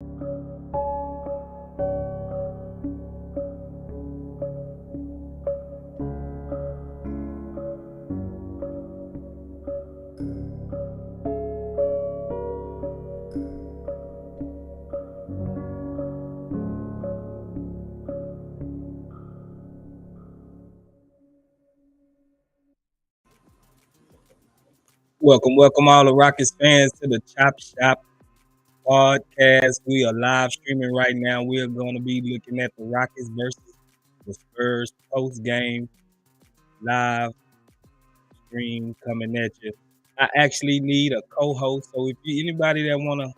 Welcome all the Rockets fans to the Chop Shop podcast. We are live streaming right now. We are going to be looking at the Rockets versus the Spurs post game live stream coming at you. I actually need a co-host, so if you anybody that want to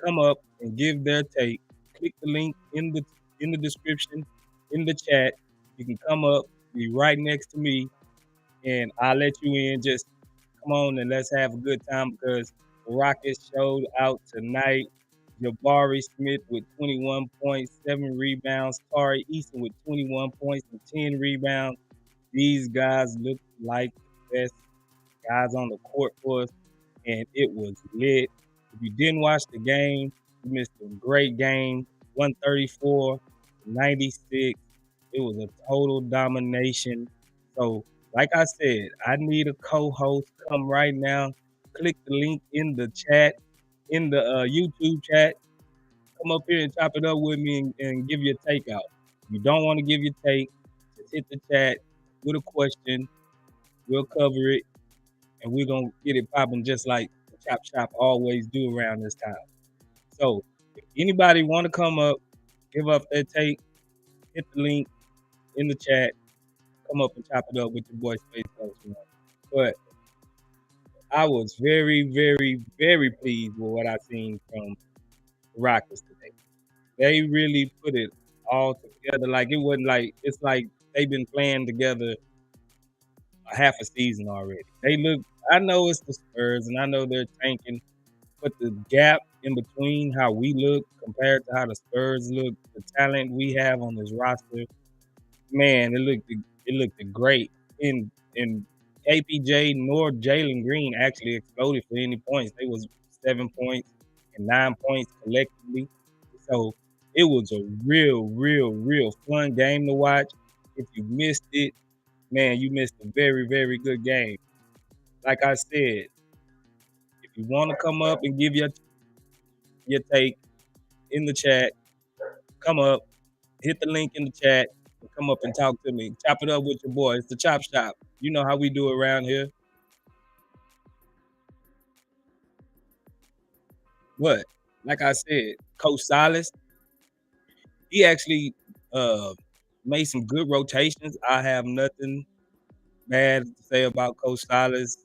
come up and give their take, click the link in the description in the chat. You can come up, be right next to me, and I'll let you in. Just come on and let's have a good time because the Rockets showed out tonight. Jabari Smith with 21 points, 7 rebounds. Tari Eason with 21 points and 10 rebounds. These guys look like the best guys on the court for us, and it was lit. If you didn't watch the game, you missed a great game. 134-96. It was a total domination. So, like I said, I need a co-host. Come right now. Click the link in the chat, in the YouTube chat. Come up here and chop it up with me and give your take out. If you don't want to give your take, just hit the chat with a question. We'll cover it, and we're going to get it popping just like the Chop Shop always do around this time. So, if anybody want to come up, give up their take, hit the link in the chat. Come up and chop it up with your boy Space Ghost. But I was very, very, very pleased with what I seen from the Rockets today. They really put it all together. Like it wasn't like it's like they've been playing together a half a season already. They look. I know it's the Spurs, and I know they're tanking, but the gap in between how we look compared to how the Spurs look, the talent we have on this roster, man, it looked great. In KPJ nor Jalen Green actually exploded for any points. They was 7 points and 9 points collectively. So it was a real fun game to watch. If you missed it, man, you missed a very, very good game. Like I said, if you want to come up and give your take in the chat, come up, hit the link in the chat, and come up and talk to me. Chop it up with your boy. It's the Chop Shop. You know how we do around here. What? Like I said, Coach Silas, he actually made some good rotations. I have nothing bad to say about Coach Silas.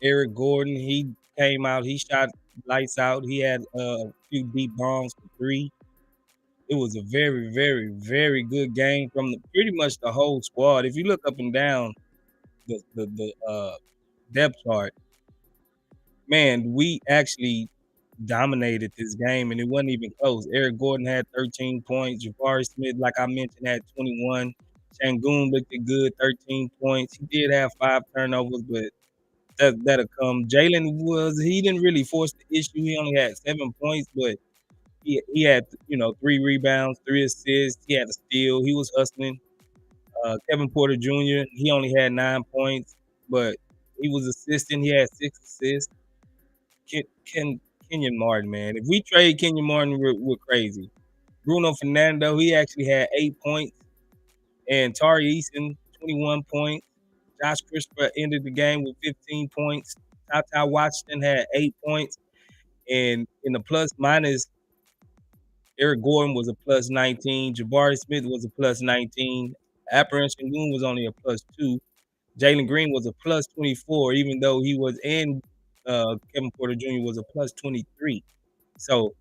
Eric Gordon, he came out, he shot lights out. He had a few deep bombs for 3. It was a very, very, very good game from pretty much the whole squad. If you look up and down the depth chart, man, we actually dominated this game, and it wasn't even close. Eric Gordon had 13 points. Jabari Smith, like I mentioned, had 21. Sengun looked good, 13 points. He did have 5 turnovers, but that'll come. He didn't really force the issue. He only had 7 points, but he had 3 rebounds, 3 assists. He had a steal. He was hustling. Kevin Porter Jr. He only had 9 points, but he was assisting. He had 6 assists. Kenyon Martin, man. If we trade Kenyon Martin, we're crazy. Bruno Fernando, he actually had 8 points, and Tari Eason 21 points. Josh Christopher ended the game with 15 points. Tata Washington had 8 points, and in the plus minus, Eric Gordon was a plus 19. Jabari Smith was a plus 19. Apparention Moon was only a plus 2. Jalen Green was a plus 24, even though he was in Kevin Porter Jr. was a plus 23. So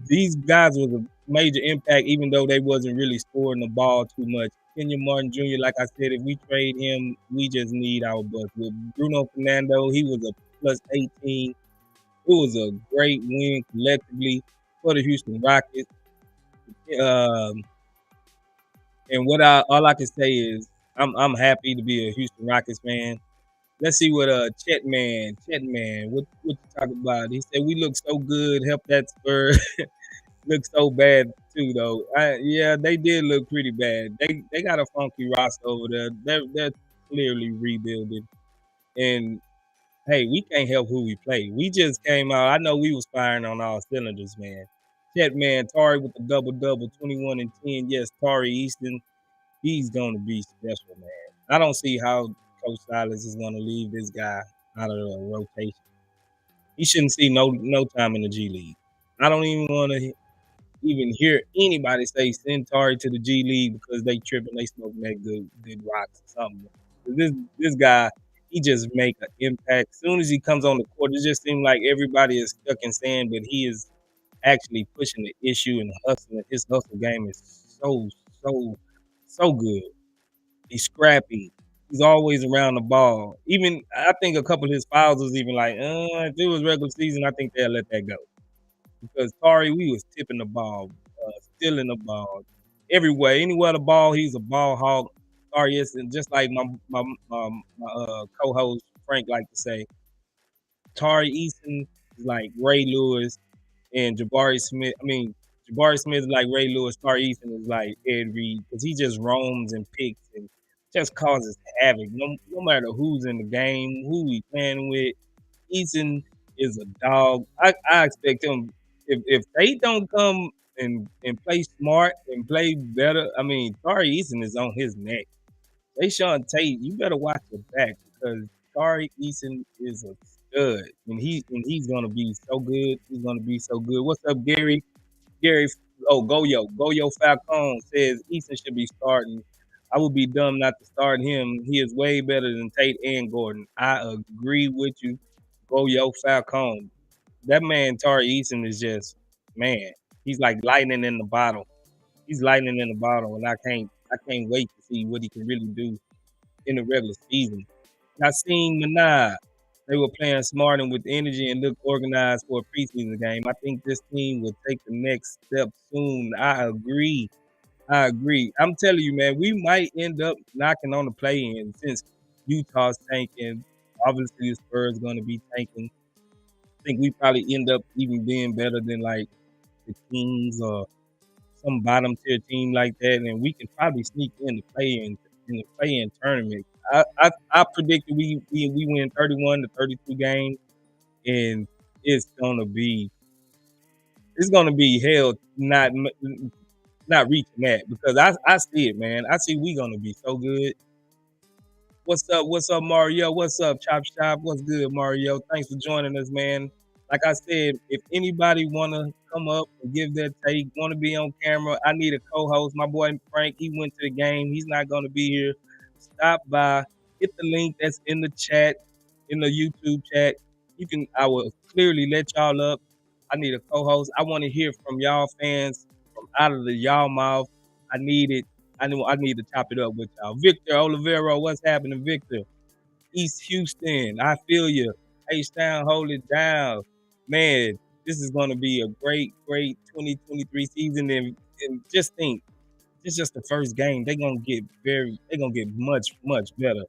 these guys was a major impact, even though they wasn't really scoring the ball too much. Kenyon Martin Jr., like I said, if we trade him, we just need our bucks. With Bruno Fernando, he was a plus 18. It was a great win collectively for the Houston Rockets. And all I can say is I'm happy to be a Houston Rockets fan. Let's see what Chet man, what you talk about? He said we look so good, help that Spurs look so bad too though. Yeah, they did look pretty bad. They got a funky roster over there. They're clearly rebuilding. And hey, we can't help who we play. We just came out. I know we was firing on all cylinders, man. Chet man, Tari with the double double, 21 and 10. Yes, Tari Easton, he's gonna be special, man. I don't see how Coach Silas is gonna leave this guy out of the rotation. He shouldn't see no time in the G League. I don't even want to even hear anybody say send Tari to the G League because they tripping, they smoking that good rocks or something. This guy, he just make an impact. As soon as he comes on the court, it just seems like everybody is stuck in sand, but he is actually pushing the issue and hustling. His hustle game is so good. He's scrappy. He's always around the ball. Even I think a couple of his fouls was even like, if it was regular season, I think they'll let that go. Because Tari, we was tipping the ball, stealing the ball, everywhere, anywhere the ball, he's a ball hog. Tari is, and just like my co-host Frank like to say, Tari Eason is like Ray Lewis and Jabari Smith. I mean, Jabari Smith is like Ray Lewis. Tari Eason is like Ed Reed because he just roams and picks and just causes havoc. No matter who's in the game, who we playing with, Eason is a dog. I expect him if they don't come and play smart and play better. I mean, Tari Eason is on his neck. Sean Tate, you better watch your back because Tari Eason is a stud, and he's gonna be so good. He's gonna be so good. What's up, Gary? Gary, oh Goyo Falcone says Eason should be starting. I would be dumb not to start him. He is way better than Tate and Gordon. I agree with you, Goyo Falcone. That man Tari Eason is just man. He's like lightning in the bottle. He's lightning in the bottle, and I can't wait to see what he can really do in the regular season. I seen Manai. They were playing smart and with energy and looked organized for a preseason game. I think this team will take the next step soon. I agree. I agree. I'm telling you, man, we might end up knocking on the play-in since Utah's tanking. Obviously, the Spurs going to be tanking. I think we probably end up even being better than like the Kings or some bottom tier team like that, and we can probably sneak in the play-in tournament. I predicted we win 31 to 32 games, and it's gonna be hell not reaching that because I see it, man. I see we gonna be so good. What's up? What's up, Mario? What's up, Chop Shop? What's good, Mario? Thanks for joining us, man. Like I said, if anybody wanna come up and give their take, wanna be on camera, I need a co-host. My boy Frank, he went to the game. He's not gonna be here. Stop by, hit the link that's in the chat, in the YouTube chat. I will clearly let y'all up. I need a co-host. I want to hear from y'all fans from out of the y'all mouth. I need it. I need to chop it up with y'all. Victor Olivero, what's happening, Victor? East Houston, I feel you. H-Town, hold it down. Man, this is going to be a great 2023 season. And just think, it's just the first game. They're gonna get much better.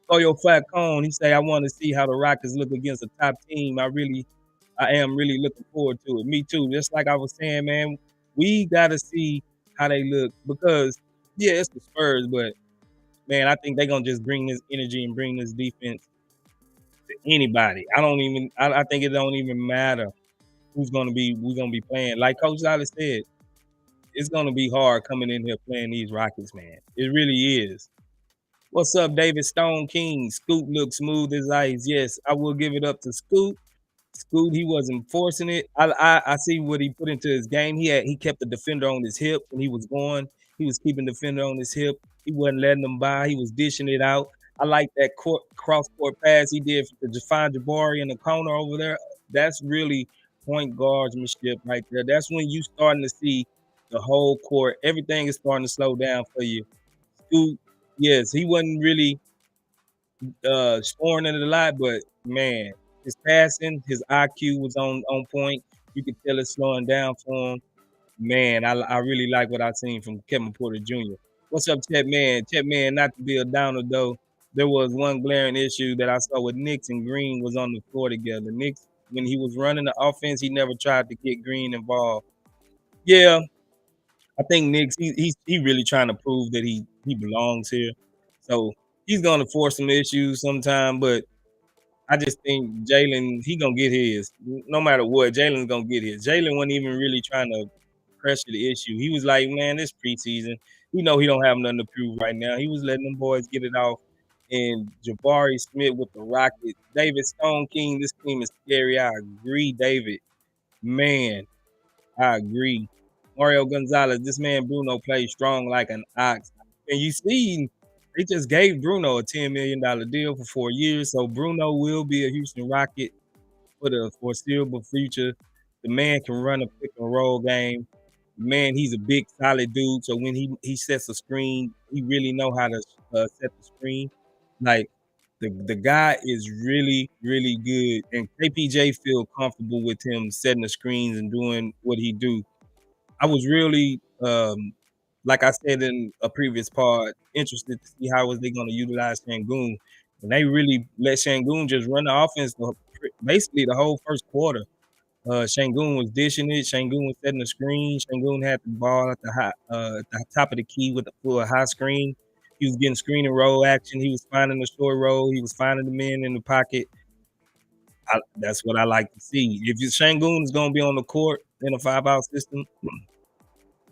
Koyo Falcone, he say, I want to see how the Rockets look against a top team. I am really looking forward to it. Me too. Just like I was saying, man, we gotta see how they look because yeah, it's the Spurs, but man, I think they're gonna just bring this energy and bring this defense to anybody. I think it don't even matter who's gonna be playing. Like Coach Silas said, it's gonna be hard coming in here playing these Rockets, man. It really is. What's up, David Stone King? Scoot looks smooth as ice. Yes, I will give it up to Scoot. Scoot, he wasn't forcing it. I see what he put into his game. He kept the defender on his hip when he was going. He was keeping the defender on his hip. He wasn't letting them by. He was dishing it out. I like that cross court pass he did to find Jabari in the corner over there. That's really point guardsmanship right there. That's when you starting to see the whole court. Everything is starting to slow down for you. Scoot, yes, he wasn't really scoring it a lot, but man, his passing, his IQ was on point. You could tell it's slowing down for him. Man, I really like what I seen from Kevin Porter Jr. What's up, Chet Man? Chet Man, not to be a downer though. there was one glaring issue that I saw with Knicks and Green was on the floor together. Knicks, when he was running the offense, he never tried to get Green involved. Yeah, I think Knicks, he really trying to prove that he belongs here. So he's gonna force some issues sometime, but I just think Jalen, he gonna get his. No matter what, Jalen's gonna get his. Jalen wasn't even really trying to pressure the issue. He was like, man, this preseason. We know he don't have nothing to prove right now. He was letting them boys get it off. And Jabari Smith with the Rockets. David Stone King, this team is scary. I agree, David. Man, I agree. Mario Gonzalez, this man Bruno plays strong like an ox. And you see, they just gave Bruno a $10 million deal for 4 years. So Bruno will be a Houston Rocket for the foreseeable future. The man can run a pick and roll game. Man, he's a big, solid dude. So when he sets a screen, he really know how to set the screen. Like the guy is really, really good, and KPJ feel comfortable with him setting the screens and doing what he do. I was really, like I said in a previous part, interested to see how was they going to utilize Sengun. And they really let Sengun just run the offense basically the whole first quarter. Sengun was dishing it. Sengun was setting the screen. Sengun had the ball at the top of the key with a high screen. He was getting screen and roll action. He was finding the short roll. He was finding the men in the pocket. That's what I like to see. If Sengun is going to be on the court in a 5-out system,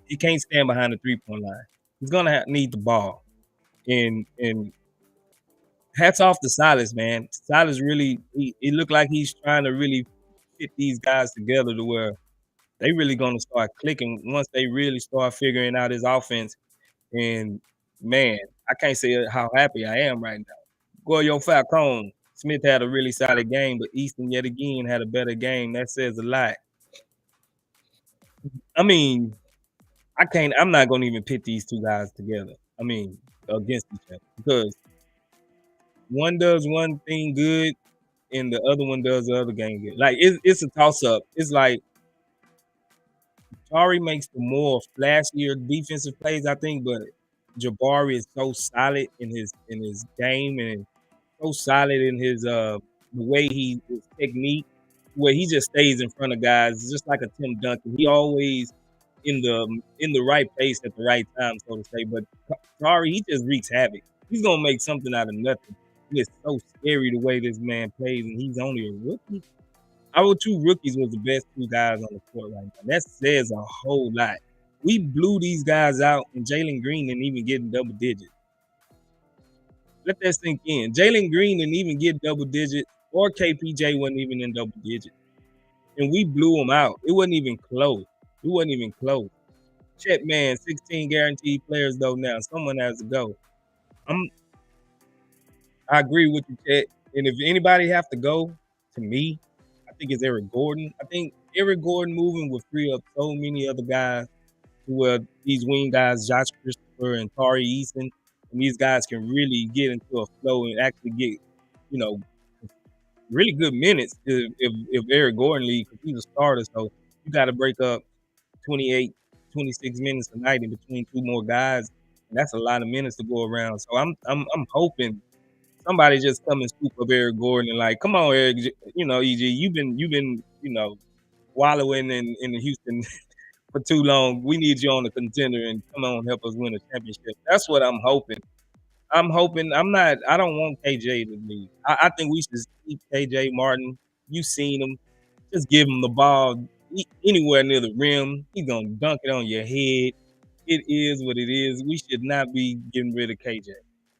he can't stand behind the 3-point line. He's gonna need the ball. And hats off to Silas, man. Silas really he looked like he's trying to really fit these guys together to where they really gonna start clicking once they really start figuring out his offense. And man, I can't say how happy I am right now. Goyo Falcone. Smith had a really solid game, but Easton yet again had a better game. That says a lot. I mean, I'm not gonna even pit these two guys together. I mean, against each other because one does one thing good and the other one does the other game good. Like it's a toss up. It's like Tari makes the more flashier defensive plays, I think, but Jabari is so solid in his game and so solid in his the way his technique, where he just stays in front of guys, just like a Tim Duncan. He always in the right place at the right time, so to say. But Tari, he just wreaks havoc. He's gonna make something out of nothing. It's so scary the way this man plays, and he's only a rookie. Our two rookies was the best two guys on the court right now. That says a whole lot. We blew these guys out, and Jalen Green didn't even get in double digits. Let that sink in. Jalen Green didn't even get double digits, or KPJ wasn't even in double digits. And we blew them out. It wasn't even close. It wasn't even close. Chet, man, 16 guaranteed players though now. Someone has to go. I agree with you, Chet. And if anybody have to go, to me, I think it's Eric Gordon. I think Eric Gordon moving would free up so many other guys who are these wing guys, Josh Christopher and Tari Eason. And these guys can really get into a flow and actually get, you know, really good minutes if Eric Gordon leaves because he's a starter. So you got to break up 28, 26 minutes a night in between two more guys. And that's a lot of minutes to go around. So I'm hoping somebody just come and scoop up Eric Gordon and like, come on, Eric, EG, you've been, wallowing in Houston for too long. We need you on the contender and come on, help us win a championship. That's what I'm hoping. I don't want KJ to leave. I think we should keep KJ Martin. You seen him. Just give him the ball anywhere near the rim. He's gonna dunk it on your head. It is what it is. We should not be getting rid of KJ.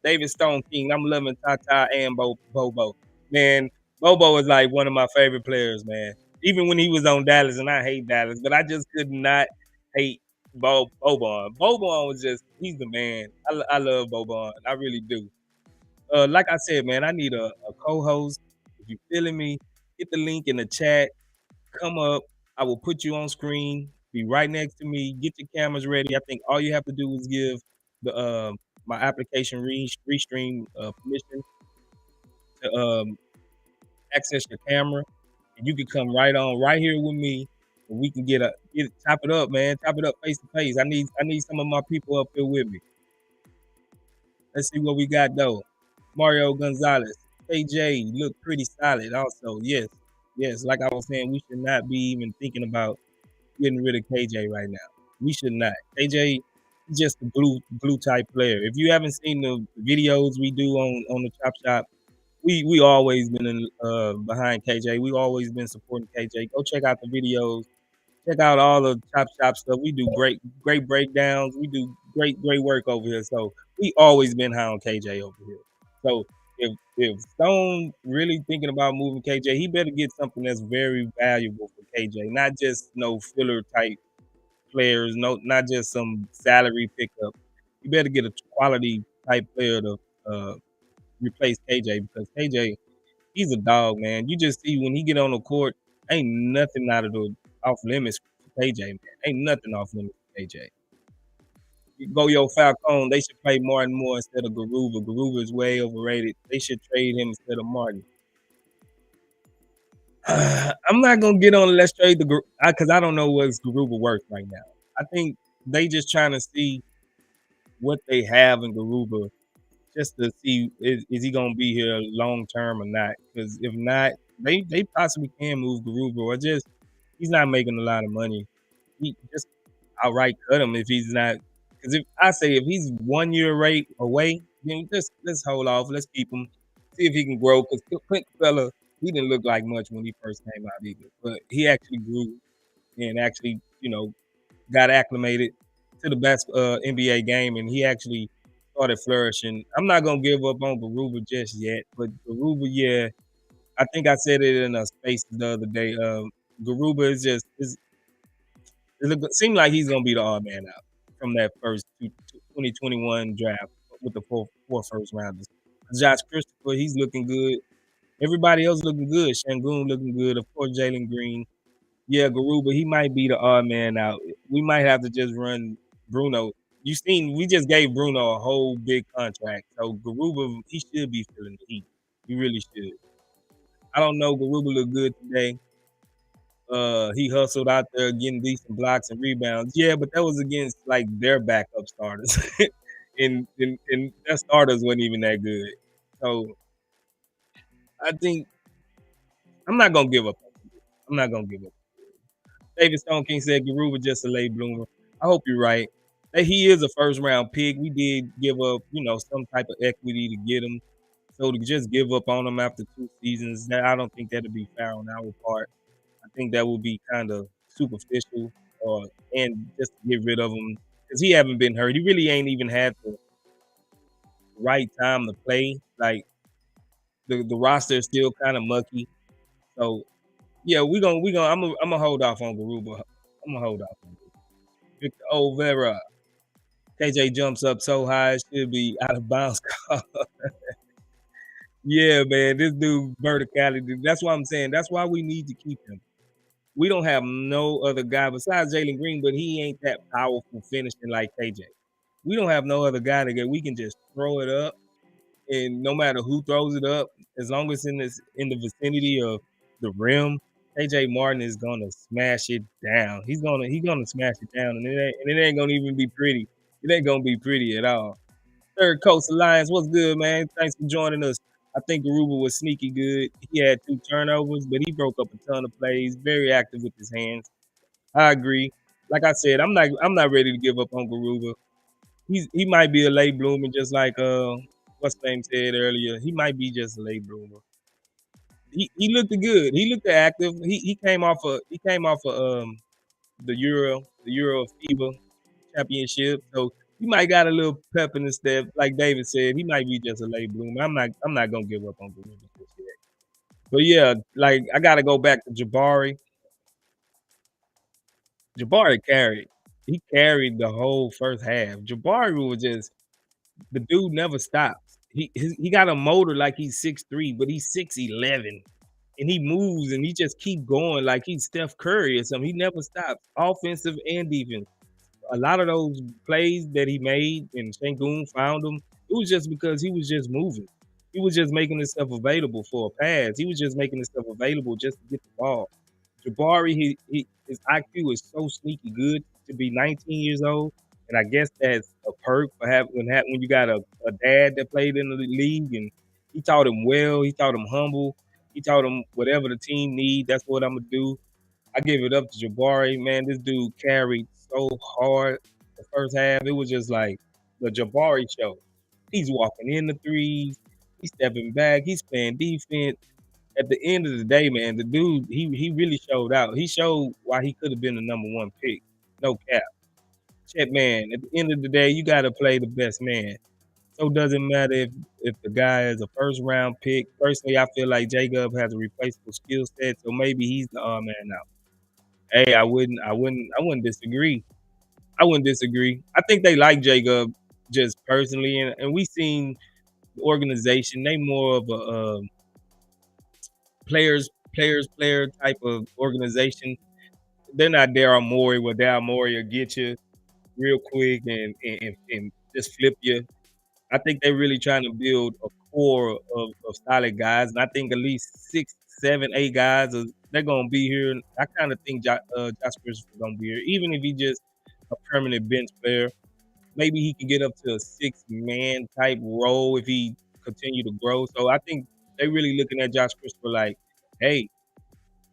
David Stone King. I'm loving Tata and Bobo. Man, Bobo is like one of my favorite players, man. Even when he was on Dallas, and I hate Dallas, but I just could not hate Boban. Boban was he's the man. I love Boban. I really do. Like I said, man, I need a co-host. If you feeling me, hit the link in the chat. Come up. I will put you on screen. Be right next to me. Get your cameras ready. I think all you have to do is give the my application restream permission to access your camera, and you can come right here with me, and we can chop it up, man. Chop it up face to face. I need some of my people up here with me. Let's see what we got though. Mario Gonzalez. KJ looked pretty solid also. Yes. Yes. Like I was saying, we should not be even thinking about getting rid of KJ right now. We should not. KJ is just a glue type player. If you haven't seen the videos we do on the Chop Shop, we always been behind KJ. We always been supporting KJ. Go check out the videos. Check out all the Chop Shop stuff. We do great breakdowns. We do great work over here. So we always been high on KJ over here. So if Stone really thinking about moving KJ, he better get something that's very valuable for KJ, not just no filler type players, not just some salary pickup. You better get a quality type player to uh, replace KJ because KJ, he's a dog, man. You just see when he get on the court, ain't nothing out of the off limits for KJ, man. Ain't nothing off limits for KJ. You go yo Falcone, they should play Martin more instead of Garuba. Garuba is way overrated. They should trade him instead of Martin. I'm not gonna get on let's trade the because I don't know what's Garuba worth right now. I think they just trying to see what they have in Garuba just to see is he gonna be here long term or not. Because if not, they possibly can move Garuba or just he's not making a lot of money. He just outright cut him if he's not. Because if I say if he's 1 year rate away, then just let's hold off. Let's keep him. See if he can grow. Because Clint Capella, he didn't look like much when he first came out either, but he actually grew and actually got acclimated to the best NBA game, and he actually started flourishing. I'm not gonna give up on Garuba just yet, but Garuba, yeah, I think I said it in a space the other day. Garuba is just it seems like he's gonna be the odd man out from that first 2021 draft with the four first rounders. Josh Christopher, he's looking good. Everybody else looking good. Sengun looking good. Of course, Jalen Green. Yeah, Garuba, he might be the odd man out. We might have to just run Bruno. You seen we just gave Bruno a whole big contract. So Garuba, he should be feeling the heat. He really should. I don't know. Garuba looked good today. He hustled out there getting decent blocks and rebounds. Yeah, but that was against like their backup starters. and their starters wasn't even that good. So I think I'm not gonna give up. I'm not gonna give up. David Stone King said Garuba just a late bloomer. I hope you're right. That he is a first round pick. We did give up, some type of equity to get him. So to just give up on him after 2 seasons, that I don't think that'd be fair on our part. I think that would be kind of superficial, and just to get rid of him because he haven't been hurt. He really ain't even had the right time to play. Like the roster is still kind of mucky. So yeah, we gonna I'm gonna hold off on Garuba. I'm gonna hold off on Garuba. Victor Olvera. KJ jumps up so high, it should be out of bounds. Yeah, man, this dude verticality. That's why I'm saying. That's why we need to keep him. We don't have no other guy besides Jalen Green, but he ain't that powerful finishing like KJ. We don't have no other guy that we can just throw it up, and no matter who throws it up, as long as in the vicinity of the rim, KJ Martin is gonna smash it down. He's gonna smash it down, and it ain't gonna even be pretty. It ain't gonna be pretty at all. Third Coast Alliance, what's good, man? Thanks for joining us. I think Garuba was sneaky good. He had 2 turnovers, but he broke up a ton of plays. Very active with his hands. I agree. Like I said, I'm not ready to give up on Garuba. He might be a late bloomer, just like what's the name said earlier. He might be just a late bloomer. He looked good. He looked active. He came off of the Euro FIBA championship. So he might got a little pep in his step. Like David said, he might be just a late bloomer. I'm not gonna give up on Garuba just yet. But yeah, like I gotta go back to Jabari. Jabari carried. He carried the whole first half. Jabari was just the dude never stops. He got a motor like he's 6'3", but he's 6'11". And he moves and he just keep going like he's Steph Curry or something. He never stops, offensive and defense. A lot of those plays that he made and Sengun found him, it was just because he was just moving. He was just making himself available for a pass. He was just making himself available just to get the ball. Jabari, his IQ is so sneaky good to be 19 years old, and I guess that's a perk for when you got a dad that played in the league and He taught him well. He taught him humble. He taught him whatever the team need, that's what Imma do. I give it up to Jabari, man. This dude carried so hard the first half. It was just like the Jabari show. He's walking in the threes. He's stepping back. He's playing defense. At the end of the day, man, the dude, he really showed out. He showed why he could have been the number one pick. No cap. Chet, man, at the end of the day, you got to play the best man. So it doesn't matter if the guy is a first round pick. Personally, I feel like Jacob has a replaceable skill set, so maybe he's the odd man out. Hey, I wouldn't disagree. I wouldn't disagree. I think they like Jacob just personally, and we seen the organization. They more of a player type of organization. They're not Daryl Morey, where Daryl Morey will get you real quick and just flip you. I think they're really trying to build a core of solid guys, and I think at least 6, 7, 8 guys they're gonna be here. I kind of think Josh Christopher gonna be here, even if he just a permanent bench player. Maybe he can get up to a 6-man type role if he continue to grow. So I think they really looking at Josh Christopher like, hey,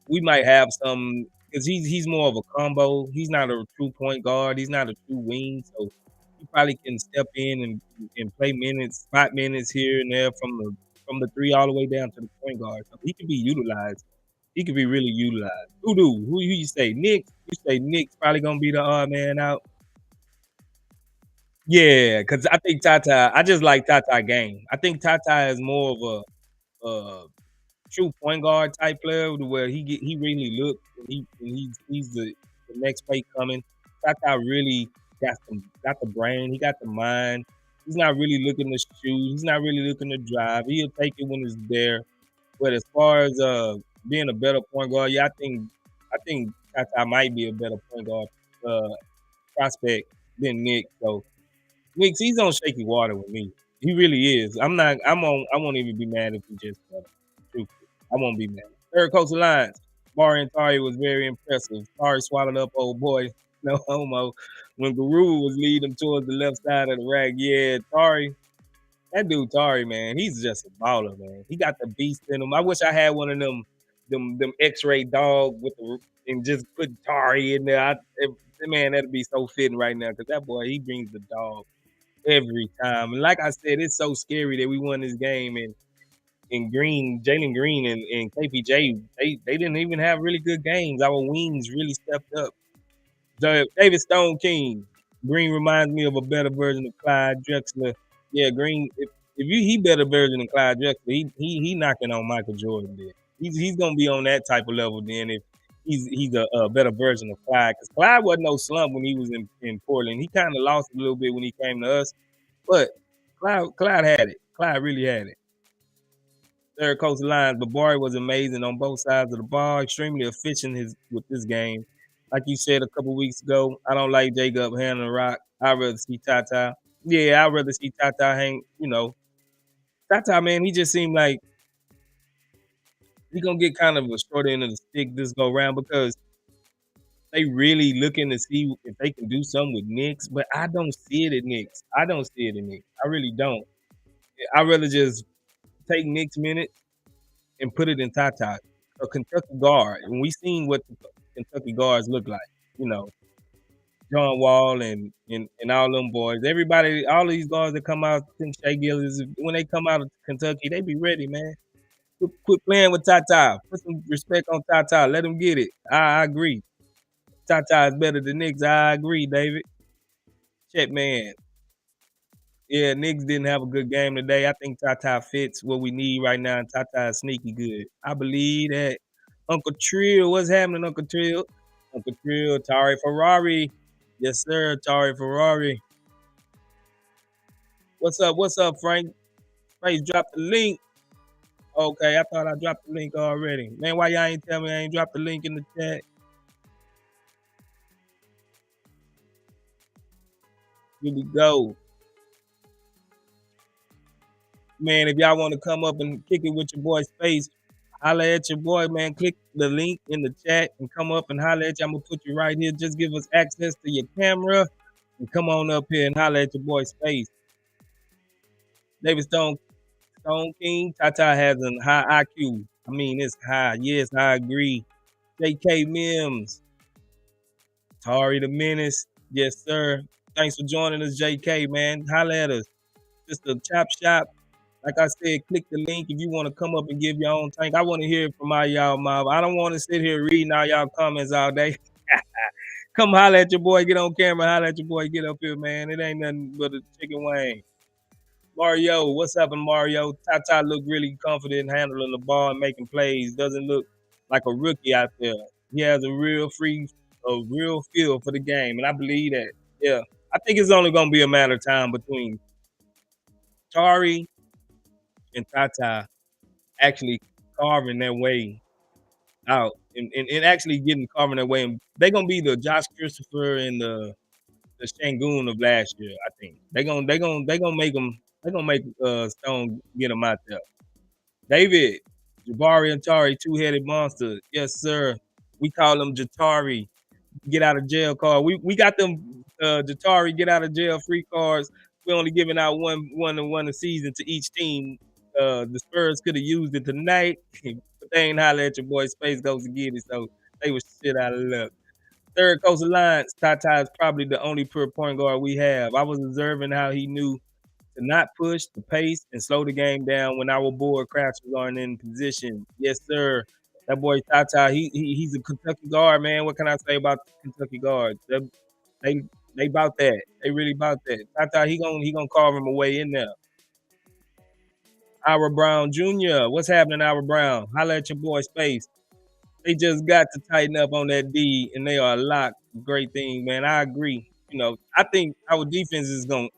we might have some because he's more of a combo. He's not a true point guard. He's not a true wing. So he probably can step in and play minutes, spot minutes here and there from the three all the way down to the point guard. So he can be utilized. He could be really utilized. Who you say? Knicks? You say Knicks probably gonna be the odd man out. Yeah, because I think Tata. I just like Tata game. I think Tata is more of a true point guard type player to where he really look and he's the next play coming. Tata really got the brain, he got the mind. He's not really looking to shoot, he's not really looking to drive. He'll take it when it's there. But as far as being a better point guard, yeah, I think Tata might be a better point guard uh prospect than Nick. So Nick, he's on shaky water with me. He really is. I won't even be mad if he just truthful. I won't be mad. Third Coast Alliance. Bari and Tari was very impressive. Tari swallowed up old boy. No homo. When Guru was leading him towards the left side of the rack. Yeah, Tari. That dude Tari, man, he's just a baller, man. He got the beast in him. I wish I had one of them X-ray dog with the and just put Tari in there. Man, that'd be so fitting right now because that boy he brings the dog every time. And like I said, it's so scary that we won this game and Jalen Green and KPJ, they didn't even have really good games. Our wings really stepped up. David Stone King. Green reminds me of a better version of Clyde Drexler. Yeah, Green, if he better version of Clyde Drexler, he knocking on Michael Jordan there. He's gonna be on that type of level then if he's a better version of Clyde. Because Clyde wasn't no slump when he was in Portland. He kind of lost a little bit when he came to us. But Clyde had it. Clyde really had it. Third Coast Alliance, Jabari was amazing on both sides of the ball, extremely efficient with this game. Like you said a couple weeks ago, I don't like Jacob handling the rock. I'd rather see Tata. Yeah, I'd rather see Tata hang, Tata, man, he just seemed like he gonna get kind of a short end of the stick this go round because they really looking to see if they can do something with Knicks, but I don't see it at Knicks. I don't see it at Knicks. I really don't. I'd rather just take Knicks minutes and put it in Tata, a Kentucky guard. And we seen what the Kentucky guards look like, you know, John Wall and all them boys. Everybody, all these guards that come out, I think Shea Gillis, when they come out of Kentucky, they be ready, man. Quit playing with Tata. Put some respect on Tata. Let him get it. I agree. Tata is better than Knicks. I agree, David. Check, man. Yeah, Knicks didn't have a good game today. I think Tata fits what we need right now, and Tata is sneaky good. I believe that. Uncle Trill, what's happening, Uncle Trill? Uncle Trill, Tari Ferrari. Yes, sir, Tari Ferrari. What's up? What's up, Frank? Frank dropped the link. Okay, I thought I dropped the link already. Man, why y'all ain't tell me I ain't dropped the link in the chat? Here we go. Man, if y'all want to come up and kick it with your boy Space, holla at your boy, man. Click the link in the chat and come up and holla at you. I'm gonna put you right here. Just give us access to your camera and come on up here and holla at your boy Space. David Stone Stone King, Tata has a high IQ. I mean, it's high. Yes, I agree. JK Mims, Tari the Menace. Yes, sir. Thanks for joining us, JK, man. Holla at us. Just a chop shop. Like I said, click the link if you want to come up and give your own tank. I want to hear it from all y'all, mob. I don't want to sit here reading all y'all comments all day. Come holler at your boy. Get on camera. Holler at your boy. Get up here, man. It ain't nothing but a chicken wing. Mario, what's up, Mario? Tata look really confident handling the ball and making plays. Doesn't look like a rookie out there. He has a real feel for the game, and I believe that. Yeah, I think it's only gonna be a matter of time between Tari and Tata actually carving their way out and actually getting carving their way. They're gonna be the Josh Christopher and the Sengun of last year. I think they gonna make Stone get them out there. David, Jabari and Tari, two-headed monster. Yes, sir. We call them Jatari. Get out of jail card. We got them Jatari get out of jail free cards. We're only giving out one a season to each team. The Spurs could have used it tonight, but they ain't holler at your boy Space Ghost to get it, so they was shit out of luck. Third Coast Alliance, Tata is probably the only pure point guard we have. I was observing how he knew to not push the pace and slow the game down when our board crafters aren't in position. Yes, sir. That boy Tata, he's a Kentucky guard, man. What can I say about Kentucky guards? They they about that. They really about that. Tata, he gonna carve him away in there. Ira Brown Jr. What's happening, Ira Brown? Holla at your boy Space. They just got to tighten up on that D, and they are a lot. Great thing, man. I agree. You know, I think our defense is gonna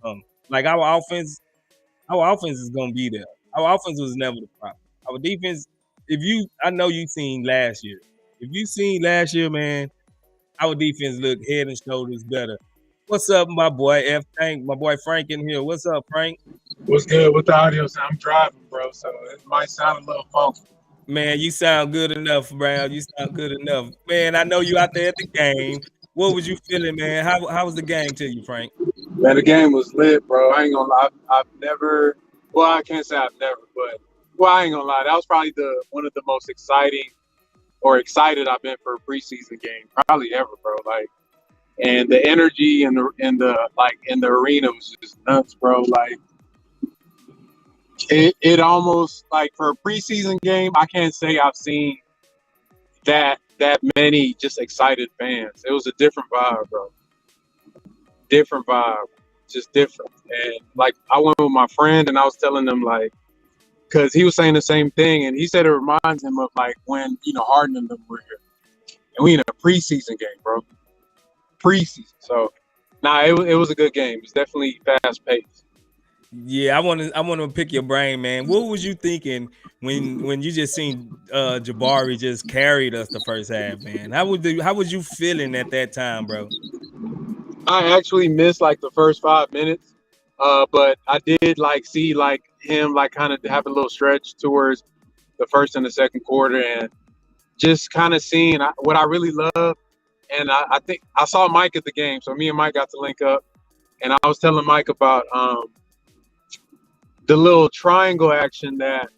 come. Like our offense is gonna be there. Our offense was never the problem. Our defense, I know you seen last year. If you seen last year, man, our defense looked head and shoulders better. What's up, my boy F Tank? My boy Frank in here. What's up, Frank? What's good with the audio? I'm driving, bro, so it might sound a little funky. Man, you sound good enough, Brown. You sound good enough. Man, I know you out there at the game. What was you feeling, man? How was the game to you, Frank? Man, the game was lit, bro. I ain't gonna lie. I've never, well, I can't say I've never, but, well, I ain't gonna lie. That was probably one of the most exciting or excited I've been for a preseason game, probably ever, bro. Like, and the energy in the arena was just nuts, bro. Like, it almost, like, for a preseason game, I can't say I've seen that many just excited fans. It was a different vibe, bro. Different vibe, just different. And like, I went with my friend and I was telling him, like, because he was saying the same thing, and he said it reminds him of, like, when Harden and them were here, and we in a preseason game, bro. Preseason. So, nah, it was a good game. It's definitely fast paced. Yeah, I want to pick your brain, man. What was you thinking when you just seen Jabari just carried us the first half, man? How was you feeling at that time, bro? I actually missed, like, the first 5 minutes, but I did, like, see, like, him, like, kind of have a little stretch towards the first and the second quarter, and just kind of seeing what I really love. And I think I saw Mike at the game, so me and Mike got to link up, and I was telling Mike about the little triangle action that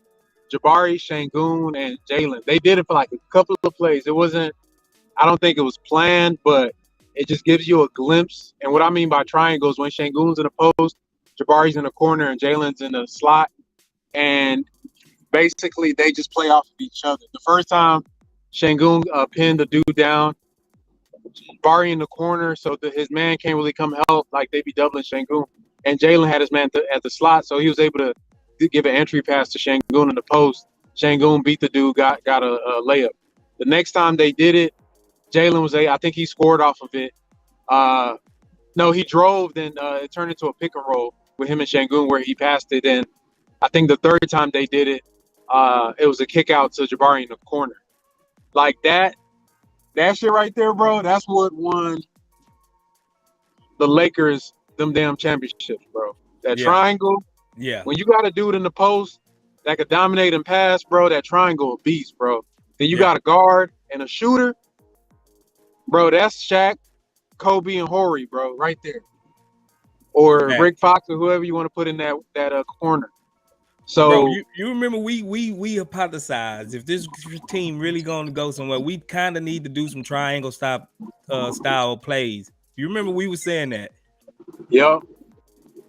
Jabari, Sengun, and Jalen, they did it for like a couple of plays. It wasn't, I don't think it was planned, but it just gives you a glimpse. And what I mean by triangles, when Sengun's in the post, Jabari's in the corner, and Jalen's in the slot. And basically, they just play off of each other. The first time Sengun pinned the dude down, Jabari in the corner, so his man can't really come help. Like, they be doubling Sengun. And Jalen had his man at the slot, so he was able to give an entry pass to Sengun in the post. Sengun beat the dude, got a layup. The next time they did it, Jalen was I think he scored off of it. No, he drove, then it turned into a pick and roll with him and Sengun where he passed it. And I think the third time they did it, it was a kick out to Jabari in the corner. Like, that shit right there, bro, that's what won the Lakers them damn championships, bro. That triangle. Yeah. When you got a dude in the post that could dominate and pass, bro, that triangle a beast, bro. Then you got a guard and a shooter. Bro, that's Shaq, Kobe, and Horry, bro, right there. Or Rick Fox or whoever you want to put in that corner. Bro, So you remember we hypothesized if this team really gonna go somewhere, we kind of need to do some triangle style plays. You remember we were saying that? yep,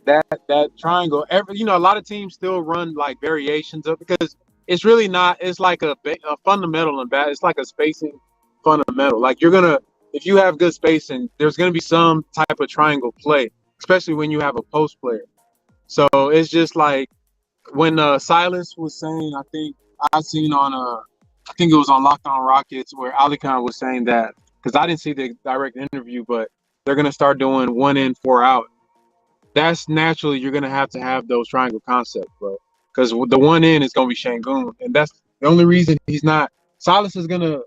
that triangle. A lot of teams still run like variations of because it's really not. It's like a fundamental and bad. It's like a spacing fundamental. Like if you have good spacing, there's gonna be some type of triangle play, especially when you have a post player. So it's just like when Silas was saying, I think I seen on I think it was on Locked On Rockets where Ali Khan was saying that because I didn't see the direct interview, but they're gonna start doing 1 in 4 out. That's naturally you're gonna have to have those triangle concepts, bro. Because the 1 in is gonna be Sengun, and that's the only reason he's not. Silas is gonna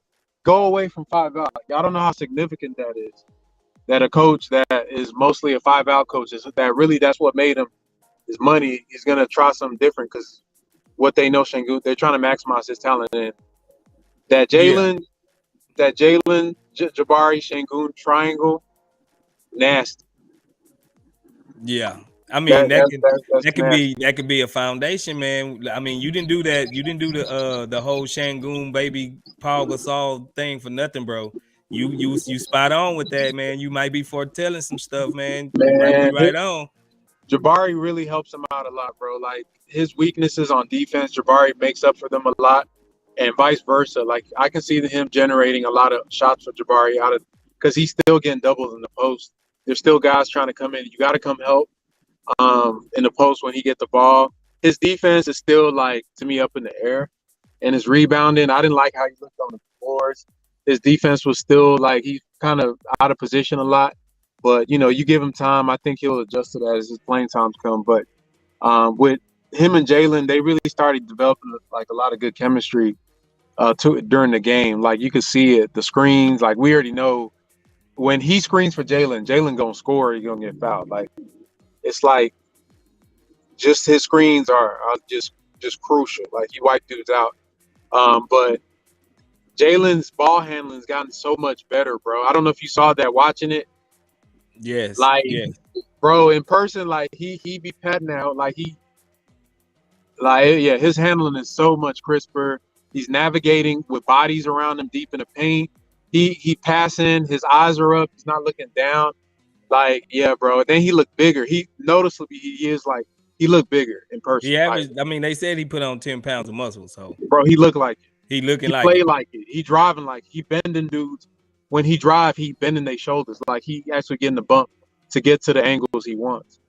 go away from 5 out. Y'all don't know how significant that is. That a coach that is mostly a 5 out coach is that really that's what made him his money. He's gonna try something different because what they know Sengun, they're trying to maximize his talent. And that Yeah, Jalen, Jabari, Sengun triangle, nasty. yeah. I mean That that's that's, that's nasty. that could be a foundation, man. I mean, you didn't do that. You didn't do the whole Shangoon baby Paul Gasol thing for nothing, bro. You spot on with that, man. You might be foretelling some stuff, man. You might be Man, right on. Jabari really helps him out a lot, bro. Like his weaknesses on defense, Jabari makes up for them a lot, and vice versa. Like I can see him generating a lot of shots for Jabari out of because he's still getting doubles in the post. There's still guys trying to come in. You got to come help in the post when he get the ball. His defense is still like to me up in the air, and his rebounding. I didn't like how he looked on the boards. His defense was still like he's kind of out of position a lot. But you give him time. I think he'll adjust to that as his playing times come. But with him and Jalen, they really started developing like a lot of good chemistry during the game. Like you could see it, the screens. Like we already know when he screens for Jalen, Jalen gonna score. He's gonna get fouled. Like it's like just his screens are just crucial. Like he wiped dudes out. But Jalen's ball handling's gotten so much better, bro. I don't know if you saw that watching it. Yes, Like, yes. bro, in person, like he be patting out. Yeah, his handling is so much crisper. He's navigating with bodies around him deep in the paint. He passing, his eyes are up, he's not looking down. Like, yeah, bro. Then he looked bigger. He noticeably he is like he looked bigger in person. He Like, averaged. I mean, they said he put on 10 pounds of muscle, so bro, he looked like it. he looking He like played it. like it. He driving like it. He bending dudes. When he drive, he bending their shoulders. Like he actually getting the bump to get to the angles he wants.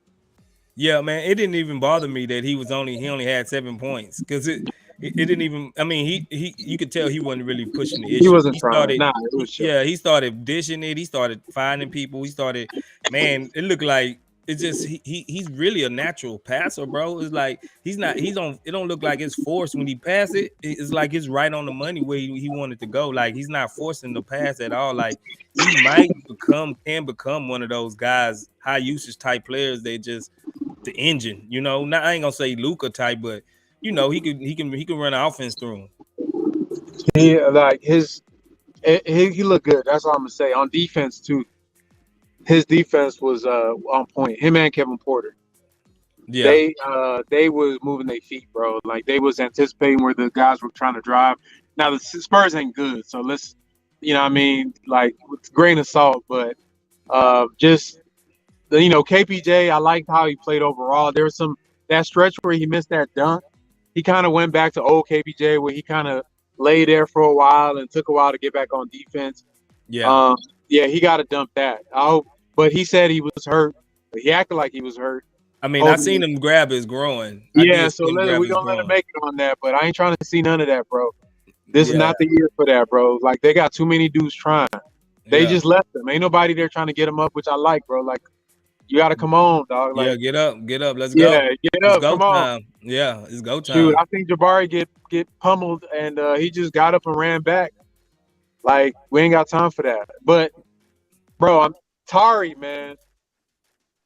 Yeah, man, it didn't even bother me that he only had 7 points because it didn't even. I mean, he you could tell he wasn't really pushing the He issue. wasn't He trying. started, Nah, it was chill. yeah, he started dishing it. He started finding people. He started, man. It looked like it's just he's really a natural passer, bro. It's like he's not. He's on. It don't look like it's forced when he pass it. It's like it's right on the money where he wanted to go. Like he's not forcing the pass at all. Like he can become one of those guys, high usage type players. They just the engine, Not I ain't gonna say Luca type, but he can run an offense through him. He like he looked good. That's all I'm gonna say. On defense too, his defense was on point. Him and Kevin Porter. Yeah, They was moving their feet, bro. Like they was anticipating where the guys were trying to drive. Now the Spurs ain't good, so let's what I mean, like with a grain of salt, but just KPJ, I liked how he played overall. There was that stretch where he missed that dunk. He kind of went back to old KPJ where he kind of lay there for a while and took a while to get back on defense. yeah. Yeah, he got to dump that. I hope, but he said he was hurt. He acted like he was hurt. I mean, I seen him grab his groin. I Yeah, did so see him grab we his gonna let him groin. make it on that, but I ain't trying to see none of that, bro. This is Yeah, not the year for that, bro. Like they got too many dudes trying. They yeah, just left him. Ain't nobody there trying to get him up, which I like, bro. Like you got to come on, dog. yeah. Like Get up. Let's go. yeah, get It's up, go come on. time. Yeah, it's go Shoot, time. I think Jabari get pummeled, and he just got up and ran back. Like we ain't got time for that. But bro, I'm Tari, man.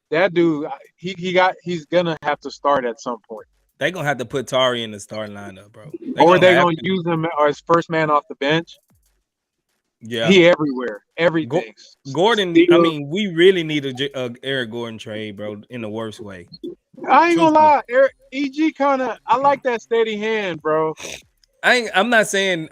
That dude, he's gonna have to start at some point. They gonna have to put Tari in the starting lineup, bro. They Or gonna they have gonna to. use him as first man off the bench. Yeah. He everywhere, everything. Gordon, I Steal. mean, we really need a Eric Gordon trade, bro, in the worst way. I ain't gonna Truthfully. lie, EG kind of. I like that steady hand, bro. I'm not saying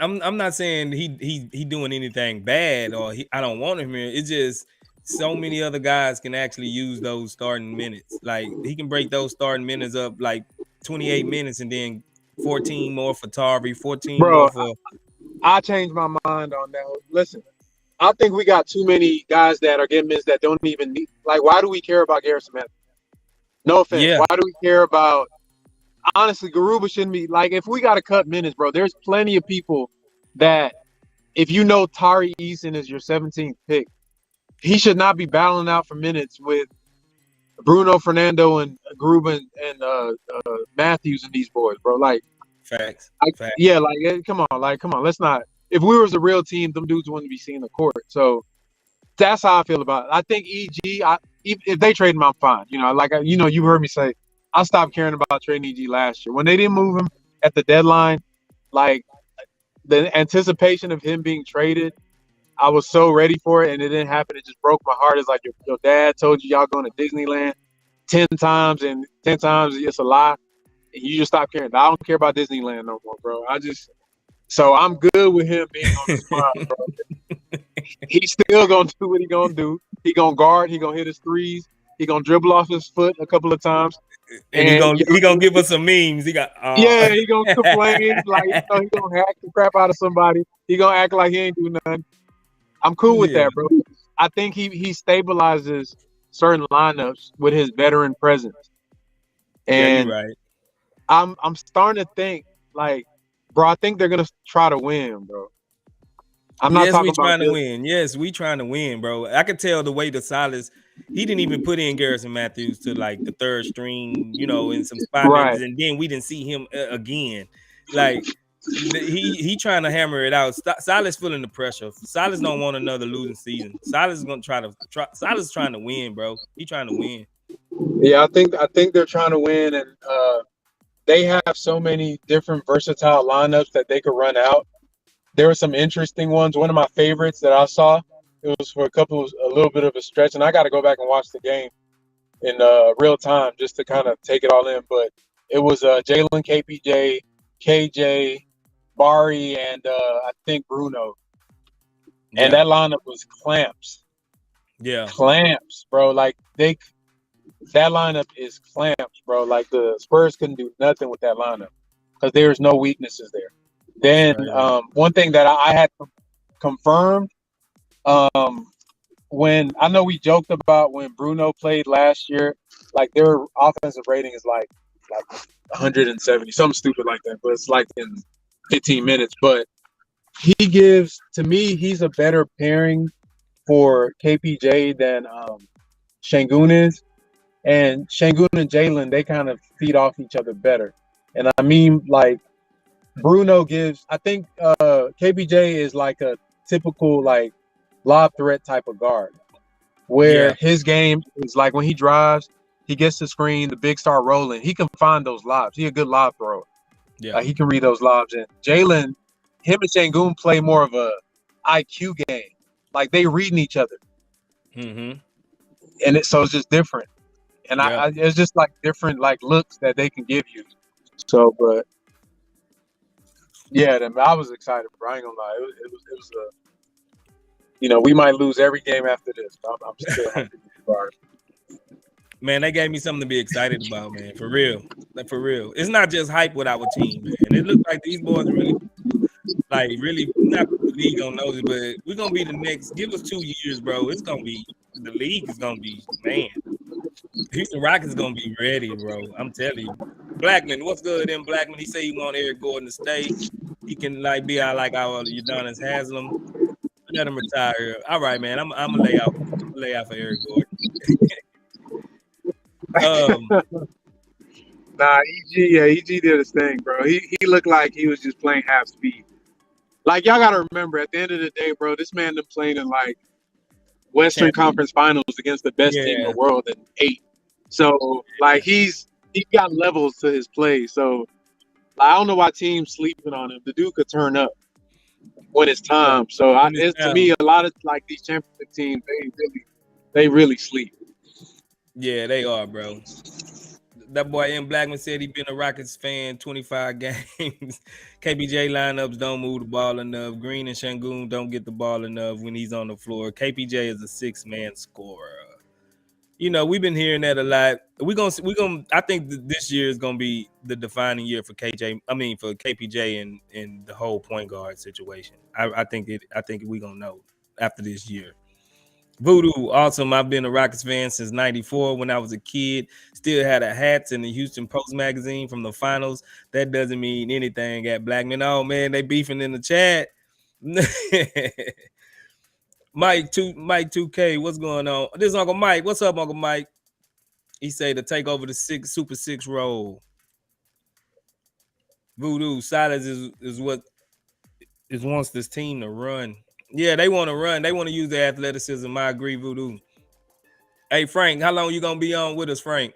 he doing anything bad or I don't want him here. It's just so many other guys can actually use those starting minutes. Like he can break those starting minutes up like 28 minutes and then 14 more for Tari, 14 more Bro, for I changed my mind on that. Listen, I think we got too many guys that are getting minutes that don't even need. Like, why do we care about Garrison Matthews? No offense. yeah, Why do we care about? Honestly, Garuba shouldn't be like. If we got to cut minutes, bro, there's plenty of people that if you know Tari Eason is your 17th pick, he should not be battling out for minutes with Bruno Fernando and Garuba and Matthews and these boys, bro. Like, facts. yeah, like come on. Let's not. If we was a real team, them dudes wouldn't be seeing the court. So that's how I feel about it. I think EG. If they trade him, I'm fine. You know, like you heard me say, I stopped caring about trading EG last year when they didn't move him at the deadline. Like the anticipation of him being traded, I was so ready for it, and it didn't happen. It just broke my heart. It's like your dad told you y'all going to Disneyland 10 times, and 10 times it's a lie. And you just stop caring. I don't care about Disneyland no more, bro. So I'm good with him being on the squad, bro. He's still gonna do what he gonna do. He gonna guard. He gonna hit his threes. He gonna dribble off his foot a couple of times. And he gonna give us some memes. He got yeah, he gonna complain like he gonna hack the crap out of somebody. He gonna act like he ain't do nothing. I'm cool with that, bro. I think he stabilizes certain lineups with his veteran presence. And you're right. I'm starting to think like, bro, I think they're gonna try to win, bro. I'm not talking about trying to win. Yes, we trying to win, bro. I could tell the way the Silas, he didn't even put in Garrison Matthews to like the third string, in some spot minutes, and then we didn't see him again. Like he trying to hammer it out. Silas feeling the pressure. Silas don't want another losing season. Silas is gonna try. Silas trying to win, bro. He trying to win. Yeah, I think they're trying to win, and they have so many different versatile lineups that they could run out. There were some interesting ones. One of my favorites that I saw, it was for a little bit of a stretch, and I got to go back and watch the game in real time just to kind of take it all in. But it was Jalen, KPJ, KJ, Bari, and I think Bruno. And that lineup was clamps. Yeah. Clamps, bro. Like that lineup is clamps, bro. Like the Spurs couldn't do nothing with that lineup because there's no weaknesses there. Then one thing that I had confirmed, when I know we joked about when Bruno played last year, like their offensive rating is like 170, something stupid like that, but it's like in 15 minutes. But he gives, to me, he's a better pairing for KPJ than Sengun is. And Sengun and Jalen, they kind of feed off each other better. And I mean, like, Bruno gives, I think KPJ is like a typical like lob threat type of guard, where his game is like when he drives, he gets the screen, the big start rolling. He can find those lobs. He's a good lob thrower. Yeah, he can read those lobs. And Jalen, him and Sengun play more of a IQ game. Like they reading each other. Mm-hmm. And so it's just different. And it's just like different like looks that they can give you. So, but. Yeah, I was excited, bro. I ain't gonna lie. It was we might lose every game after this. I'm still happy. Man, they gave me something to be excited about, man. For real. Like, for real. It's not just hype with our team, man. It looks like these boys really not the league don't know it, but we're gonna be the next. Give us 2 years, bro. It's gonna be the league is gonna be, man. Houston Rockets is gonna be ready, bro. I'm telling you. Blackman, what's good in Blackman? He say he want Eric Gordon to stay. He can be like our Udonis Haslam. Let him retire. All right, man. I'm gonna lay out for Eric Gordon. Nah, EG did his thing, bro. He looked like he was just playing half speed. Like y'all gotta remember, at the end of the day, bro, this man been playing in like Western Conference Finals against the best team in the world in 8. So like he's got levels to his play. So I don't know why teams sleeping on him. The dude could turn up when it's time. So to me, a lot of like these championship teams, they really sleep. Yeah, they are, bro. That boy M. Blackman said he been a Rockets fan 25 games. KPJ lineups don't move the ball enough. Green and Sengun don't get the ball enough when he's on the floor. KPJ is a 6-man scorer. You know, we've been hearing that a lot. I think this year is gonna be the defining year for for KPJ and the whole point guard situation. I think we gonna know after this year. Voodoo, awesome. I've been a Rockets fan since '94 when I was a kid. Still had a hats in the Houston Post magazine from the finals. That doesn't mean anything at Blackman. Oh man, they beefing in the chat. Mike 2K, what's going on? This is Uncle Mike. What's up, Uncle Mike? He say to take over the Super Six role. Voodoo, Silas is what wants this team to run. Yeah, they want to run. They want to use their athleticism. I agree, Voodoo. Hey, Frank, how long you going to be on with us, Frank?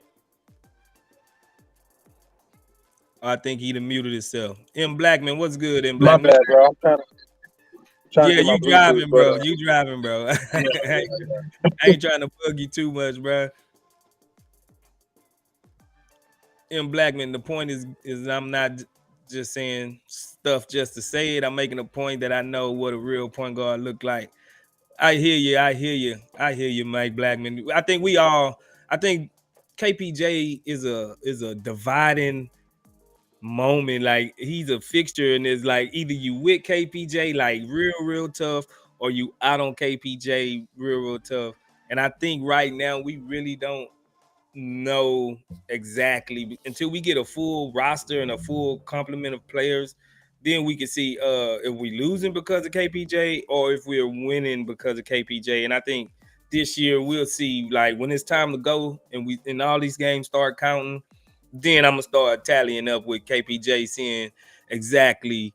I think he done muted himself. M. Blackman, what's good, M. Blackman? My bad, bro. I'm trying yeah, to get my you driving, Bluetooth, bro. But, you driving, bro. I ain't trying to bug you too much, bro. M. Blackman, the point is I'm not just saying stuff just to say it. I'm making a point that I know what a real point guard look like. I hear you, Mike Blackman. I think KPJ is a dividing moment. Like he's a fixture, and it's like either you with KPJ like real tough, or you out on KPJ real tough. And I think right now we really don't know exactly until we get a full roster and a full complement of players. Then we can see if we losing because of KPJ or if we're winning because of KPJ. And I think this year we'll see, like when it's time to go and all these games start counting, then I'm gonna start tallying up with KPJ, seeing exactly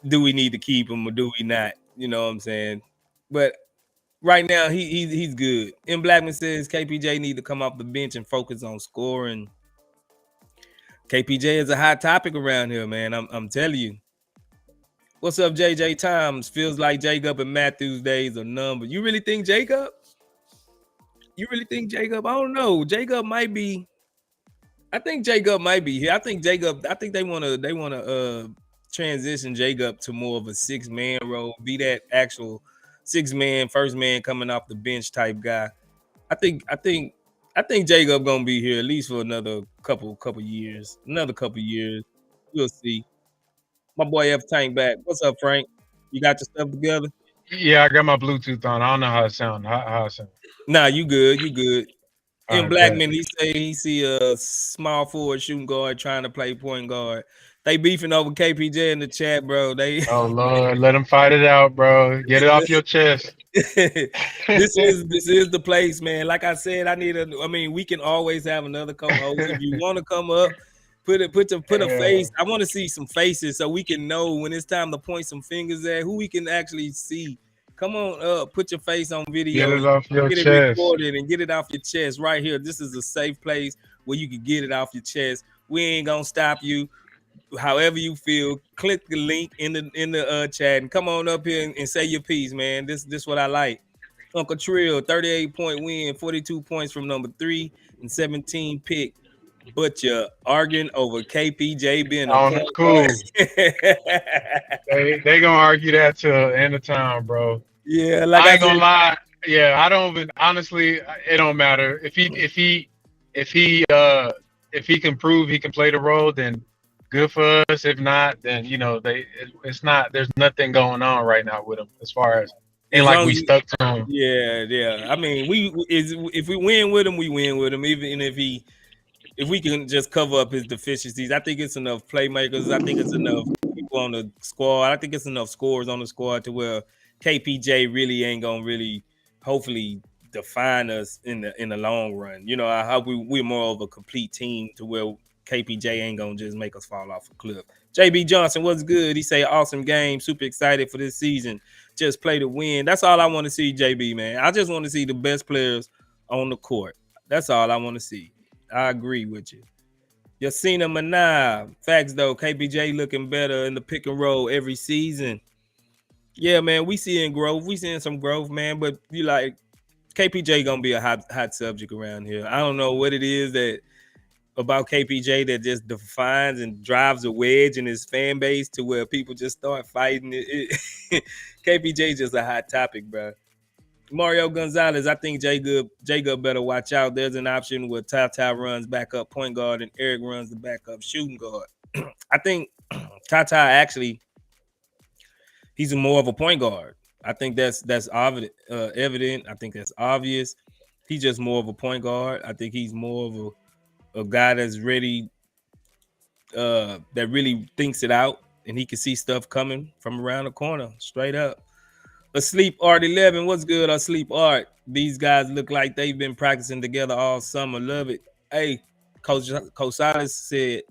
do we need to keep him or do we not? You know what I'm saying? But right now he's good. M. Blackman says KPJ need to come off the bench and focus on scoring. KPJ is a hot topic around here, man. I'm telling you. What's up, JJ Times? Feels like Jacob and Matthews days are numbered. You really think Jacob? I don't know. Jacob might be. I think Jacob might be here. I think they wanna transition Jacob to more of a 6-man role, be that actual 6-man, first man coming off the bench type guy. I think Jacob gonna be here at least for another couple years. We'll see. My boy F Tank back. What's up, Frank? You got your stuff together? Yeah, I got my Bluetooth on. I don't know how it sounds. How it sound? Nah, you good. In Right, Blackman, he say he see a small forward shooting guard trying to play point guard. They beefing over KPJ in the chat, bro. Oh Lord, let them fight it out, bro. Get it off your chest. this is the place, man. Like I said, we can always have another co-host. If you want to come up, put a face. I want to see some faces so we can know when it's time to point some fingers at who we can actually see. Come on up, put your face on video. Get it off your chest. It recorded and get it off your chest right here. This is a safe place where you can get it off your chest. We ain't gonna stop you. However you feel, click the link in the chat and come on up here and say your piece, man. This what I like. Uncle Trill, 38-point win, 42 points from number 3 and 17 pick. But you're arguing over KPJ being a point cool. they gonna argue that till the end of time, bro. Yeah, like I ain't gonna lie. Yeah, I don't even honestly. It don't matter if he can prove he can play the role, then good for us. If not, then it's not. There's nothing going on right now with him as far as ain't like we stuck to him. Yeah. I mean, if we win with him, we win with him. Even if we can just cover up his deficiencies, I think it's enough playmakers. I think it's enough people on the squad. I think it's enough scores on the squad to where KPJ really ain't gonna really, hopefully, define us in the long run. You know, I hope we're more of a complete team to where KPJ ain't gonna just make us fall off a cliff. JB Johnson, what's good? He say awesome game, super excited for this season. Just play to win. That's all I want to see, JB, man. I just want to see the best players on the court. That's all I want to see. I agree with you. Yacina Manab. Facts though, KPJ looking better in the pick and roll every season. Yeah, man, we seeing growth. We seeing some growth, man. But KPJ gonna be a hot subject around here. I don't know what it is that about KPJ that just defines and drives a wedge in his fan base to where people just start fighting it. KPJ just a hot topic, bro. Mario Gonzalez, I think J Good better watch out. There's an option where Tata runs backup point guard and Eric runs the backup shooting guard. I think Tata actually he's more of a point guard. I think that's evident. I think that's obvious. He's just more of a point guard. I think he's more of a guy that's ready, that really thinks it out, and he can see stuff coming from around the corner, straight up. Asleep Art 11, what's good? Asleep Art. These guys look like they've been practicing together all summer. Love it. Hey, Coach Silas said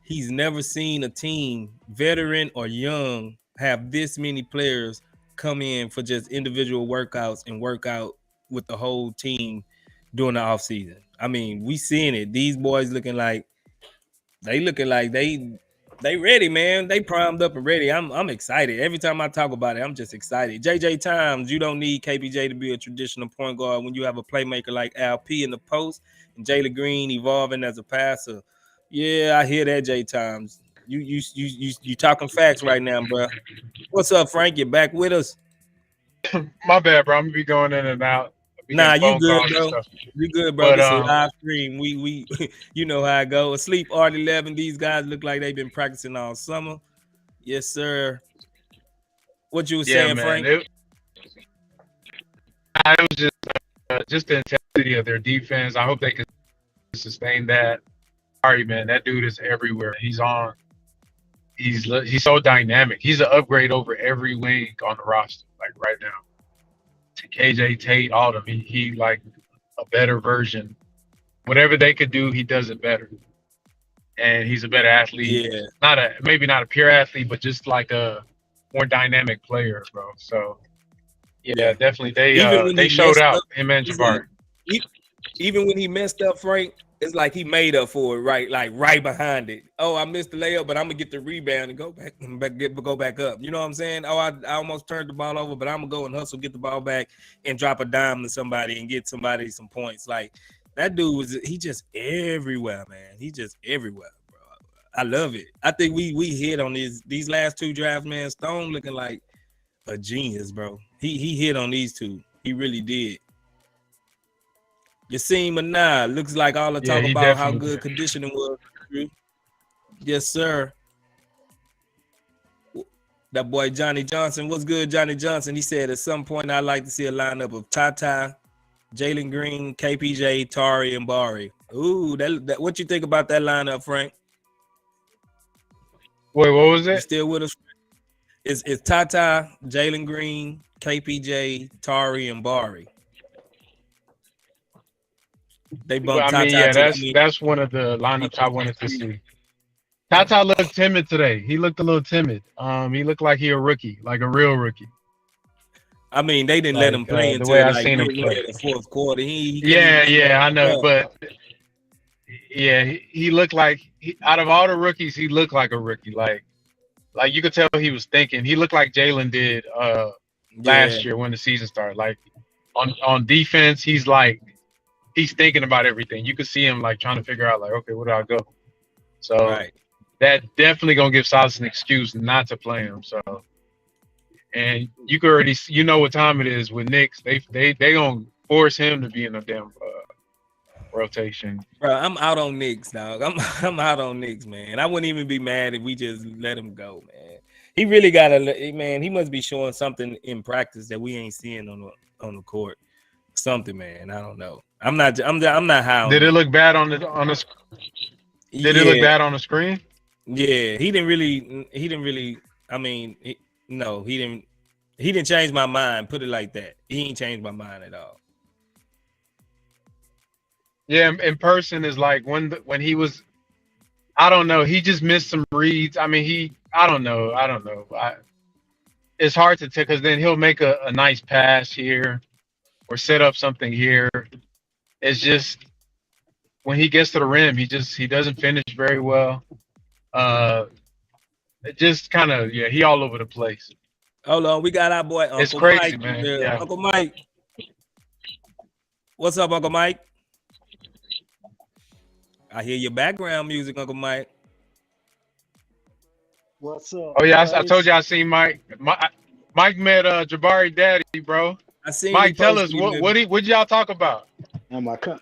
he's never seen a team, veteran or young, have this many players come in for just individual workouts and work out with the whole team during the offseason. I mean, we seeing it. These boys looking like they ready, man. They primed up and ready. I'm excited. Every time I talk about it, I'm just excited. JJ Times, you don't need KPJ to be a traditional point guard when you have a playmaker like Al P in the post and Jalen Green evolving as a passer. Yeah, I hear that, J Times. You talking facts right now, bro. What's up, Frank? You back with us? My bad, bro. I'm gonna be going in and out. Nah, you good, bro. You good, bro. But, this is a live stream. We you know how I go. Asleep Art 11. These guys look like they've been practicing all summer. Yes, sir. What you were saying, man, Frank? It was just the intensity of their defense. I hope they can sustain that. Sorry, man. That dude is everywhere. He's so dynamic. He's an upgrade over every wing on the roster, like right now. To KJ Tate, all of them. He like a better version. Whatever they could do, he does it better. And he's a better athlete. Yeah. Maybe not a pure athlete, but just like a more dynamic player, bro. So yeah. Definitely. They showed out, him and Jabari. Even when he messed up, Frank, it's like he made up for it, right? Like right behind it. Oh, I missed the layup, but I'm gonna get the rebound and go back up. You know what I'm saying? Oh, I almost turned the ball over, but I'm gonna go and hustle, get the ball back, and drop a dime to somebody and get somebody some points. Like that dude he just everywhere, man. He just everywhere, bro. I love it. I think we hit on these last two drafts, man. Stone looking like a genius, bro. He hit on these two. He really did. Yassine Manah looks like all the talk about how good conditioning was. Yes, sir. That boy Johnny Johnson. What's good, Johnny Johnson? He said at some point I'd like to see a lineup of Tata, Jalen Green, KPJ, Tari, and Bari. Ooh, that what you think about that lineup, Frank? Wait, what was it? You still with us? It's Tata, Jalen Green, KPJ, Tari, and Bari. They bumped that's one of the lineups I wanted to see. Tata looked timid today. He looked a little timid. He looked like he a rookie, like a real rookie. I mean, they didn't let him play until the way I seen him play. The fourth quarter. I know, but he looked like out of all the rookies, he looked like a rookie. Like you could tell he was thinking. He looked like Jalen did last year when the season started. Like on defense, he's thinking about everything. You could see him like trying to figure out like, okay, where do I go? So that definitely gonna give Silas an excuse not to play him. So, and you could already, what time it is with Knicks. They gonna force him to be in a damn rotation. Bro, I'm out on Knicks, dog. I'm out on Knicks, man. I wouldn't even be mad if we just let him go, man. He really man. He must be showing something in practice that we ain't seeing on the court. Something, man. I don't know. I'm not high on Did it look bad on the Did it look bad on the screen? Yeah, he didn't really. I mean, no, he didn't. He didn't change my mind. Put it like that. He ain't changed my mind at all. Yeah, in person is like when he was. I don't know. He just missed some reads. I mean, I don't know. It's hard to tell because then he'll make a nice pass here, or set up something here. It's just when he gets to the rim, he doesn't finish very well. It just kind of he all over the place. Hold on, we got our boy Uncle it's crazy, Mike. Man. Yeah. Uncle Mike, what's up, Uncle Mike? I hear your background music, Uncle Mike. What's up, Oh yeah, I told guys? you I seen Mike. Mike met Jabari Daddy, bro. I seen he Mike, tell posted us him. what y'all talk about? Am I cut?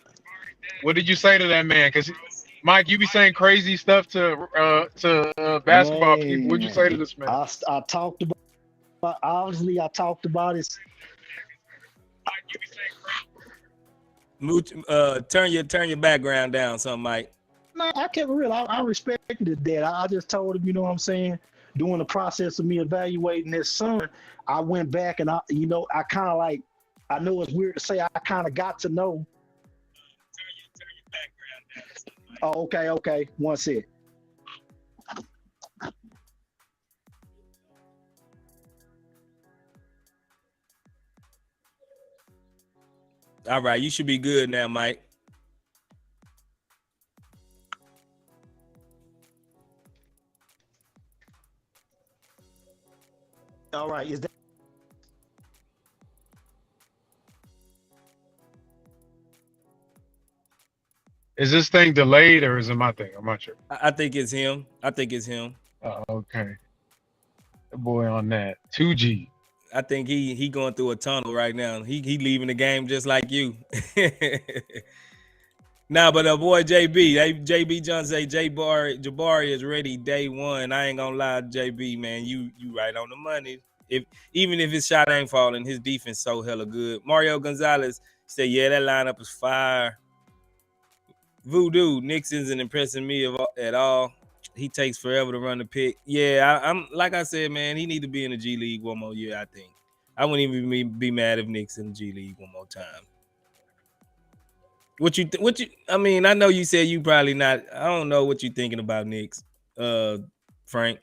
What did you say to that man? Because Mike, you be saying crazy stuff to basketball people. What'd you say to Man, this man? I talked about obviously I talked about it. Turn your background down, something, Mike. No, I kept it real. I respected that. I just told him, you know what I'm saying? During the process of me evaluating his son, I went back and I kind of like, I know it's weird to say, I kind of got to know. Turn your background down. Oh, okay. One sec. All right, you should be good now, Mike. All right, is that Is this thing delayed or is it my thing? I'm not sure. I think it's him. Okay. The boy on that 2G. I think he going through a tunnel right now. He leaving the game just like you. Nah, but boy JB John say Jabari is ready day one. I ain't gonna lie, JB, man, you right on the money. Even if his shot ain't falling, his defense so hella good. Mario Gonzalez said, yeah, that lineup is fire. Voodoo Nix isn't impressing me at all. He takes forever to run the pick. Yeah, I'm like I said, man, he need to be in the G League one more year. I think I wouldn't even be mad if Knicks in the G League one more time. What you? I mean, I know you said you probably not. I don't know what you thinking about Knicks, Frank.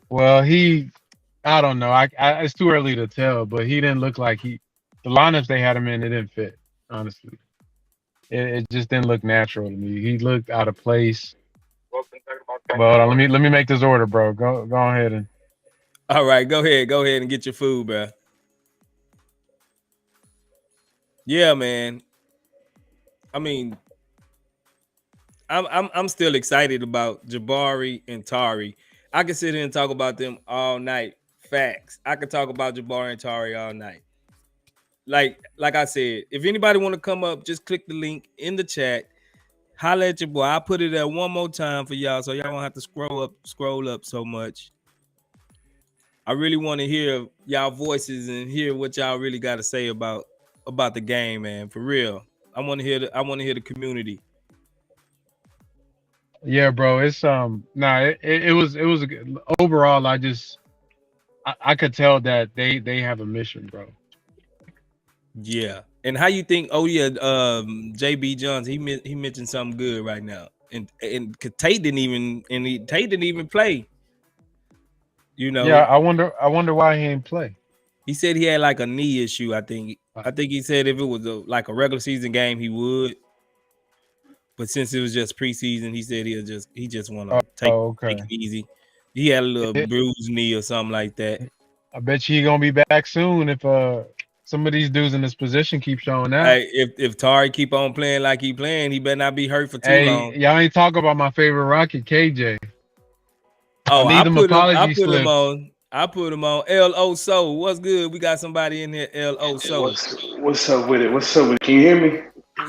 Well, I don't know. It's too early to tell, but he didn't look like the lineups they had him in, it didn't fit. Honestly, it just didn't look natural to me. He looked out of place. But let me make this order, bro. Go ahead and. All right, go ahead and get your food, bro. Yeah, man. I mean, I'm still excited about Jabari and Tari. I can sit here and talk about them all night. Facts. I could talk about Jabari and Tari all night. Like I said, if anybody want to come up, just click the link in the chat. Holla at your boy. I'll put it there one more time for y'all, so y'all don't have to scroll up so much. I really want to hear y'all voices and hear what y'all really got to say about the game, man. For real. I want to hear the community. Yeah, bro. It's it was a good, overall. I could tell that they have a mission, bro. Yeah. And how you think? Oh yeah, JB Johns. He mentioned something good right now, and Tate didn't even play. You know. Yeah, I wonder why he didn't play. He said he had like a knee issue. I think he said if it was like a regular season game, he would. But since it was just preseason, he said he just want to take it easy. He had a little bruised knee or something like that. I bet you he gonna be back soon if some of these dudes in this position keep showing out. Hey, if Tari keep on playing like he playing, he better not be hurt for too long. Y'all ain't talk about my favorite Rocket, KJ. Oh, I put him on. I put him on. LO Soul. What's good? We got somebody in here. LO Soul. What's up with it? Can you hear me?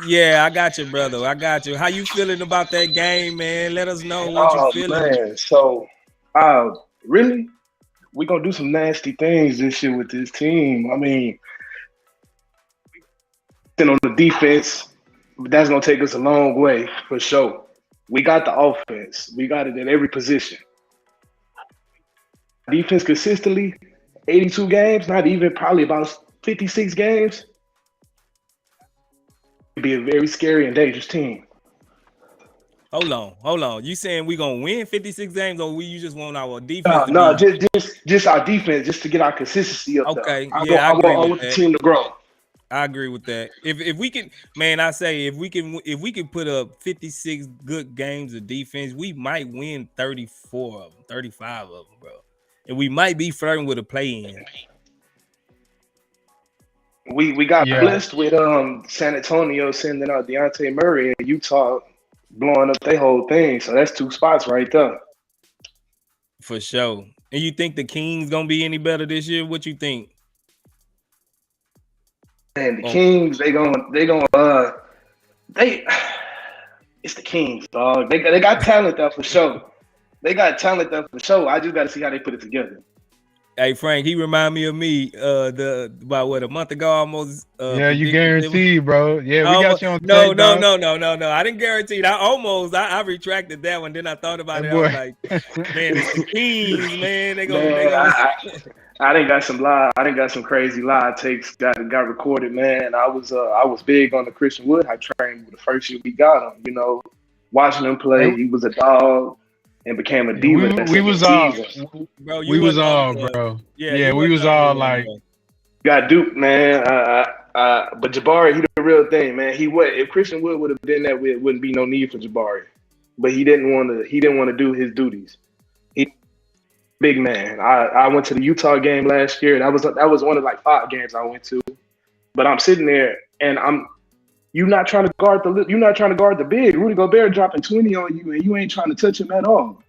Yeah, I got you, brother. I got you. How you feeling about that game, man? Let us know what you feeling. Man, so really, we gonna do some nasty things this year with this team. I mean, on the defense, that's gonna take us a long way for sure. We got the offense. We got it at every position. Defense consistently, 82 games, not even probably about 56 games. It'd be a very scary and dangerous team. Hold on. You saying we gonna win 56 games, or you just want our defense? Just our defense, just to get our consistency up. Okay, there. I want the team to grow. I agree with that. If we can, man, I say if we can put up 56 good games of defense, we might win 34 of them, 35 of them, bro. And we might be flirting with a play-in. We got blessed with San Antonio sending out Deontay Murray and Utah blowing up their whole thing. So that's 2 spots right there. For sure. And you think the Kings gonna be any better this year? What you think? And the Kings, it's the Kings, dog. They got talent there for sure. They got talent there for sure. I just got to see how they put it together. Hey Frank, he remind me of me about what, a month ago almost. Yeah, you guaranteed, bro. Yeah, we got you on no. tape, I didn't guarantee it. I retracted that one. Then I thought about it. I was like, man, it's the Kings, man. They gonna I didn't got some crazy lie takes got recorded, man. I was big on the Christian Wood. I trained the first year we got him, you know, watching him play. He was a dog and became a diva. We was all, bro. We was all, bro. Yeah, we was all like, got duped, man. But Jabari, he the real thing, man. If Christian Wood would have been that way, it wouldn't be no need for Jabari. But he didn't want to do his duties. Big man. I went to the Utah game last year. That was one of like 5 games I went to. But I'm sitting there and you're not trying to guard the big. Rudy Gobert dropping 20 on you and you ain't trying to touch him at all.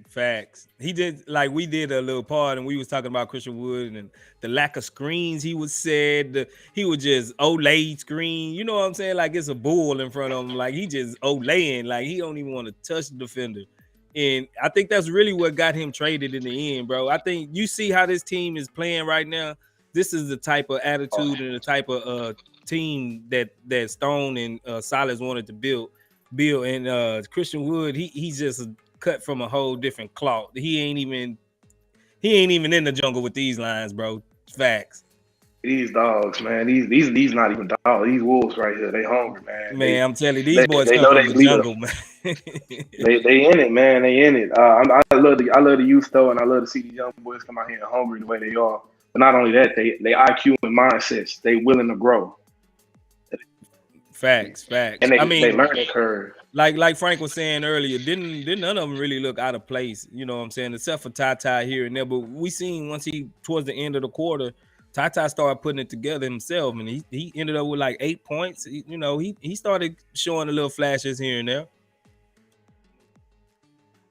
Facts. He did, like we did a little part and we was talking about Christian Wood and the lack of screens he was said. He was just Olay screen. You know what I'm saying? Like it's a bull in front of him. Like he just Olaying. Like he don't even want to touch the defender. And I think that's really what got him traded in the end, bro. I think you see how this team is playing right now. This is the type of attitude and the type of team that Stone and Silas wanted to build. And Christian Wood, he's just cut from a whole different cloth. He ain't even in the jungle with these lines, bro. Facts. These dogs, man. These not even dogs. These wolves right here. They hungry, man. I'm telling you, these boys come from the jungle, man. they in it, man. They in it. I love the youth though, and I love to see these young boys come out here hungry the way they are. But not only that, they IQ and mindsets. They willing to grow. Facts. And they learn the curve. Like Frank was saying earlier, didn't none of them really look out of place, you know what I'm saying, except for Ty here and there. But we seen once he towards the end of the quarter, Ty started putting it together himself, and he ended up with like 8 points. He started showing a little flashes here and there.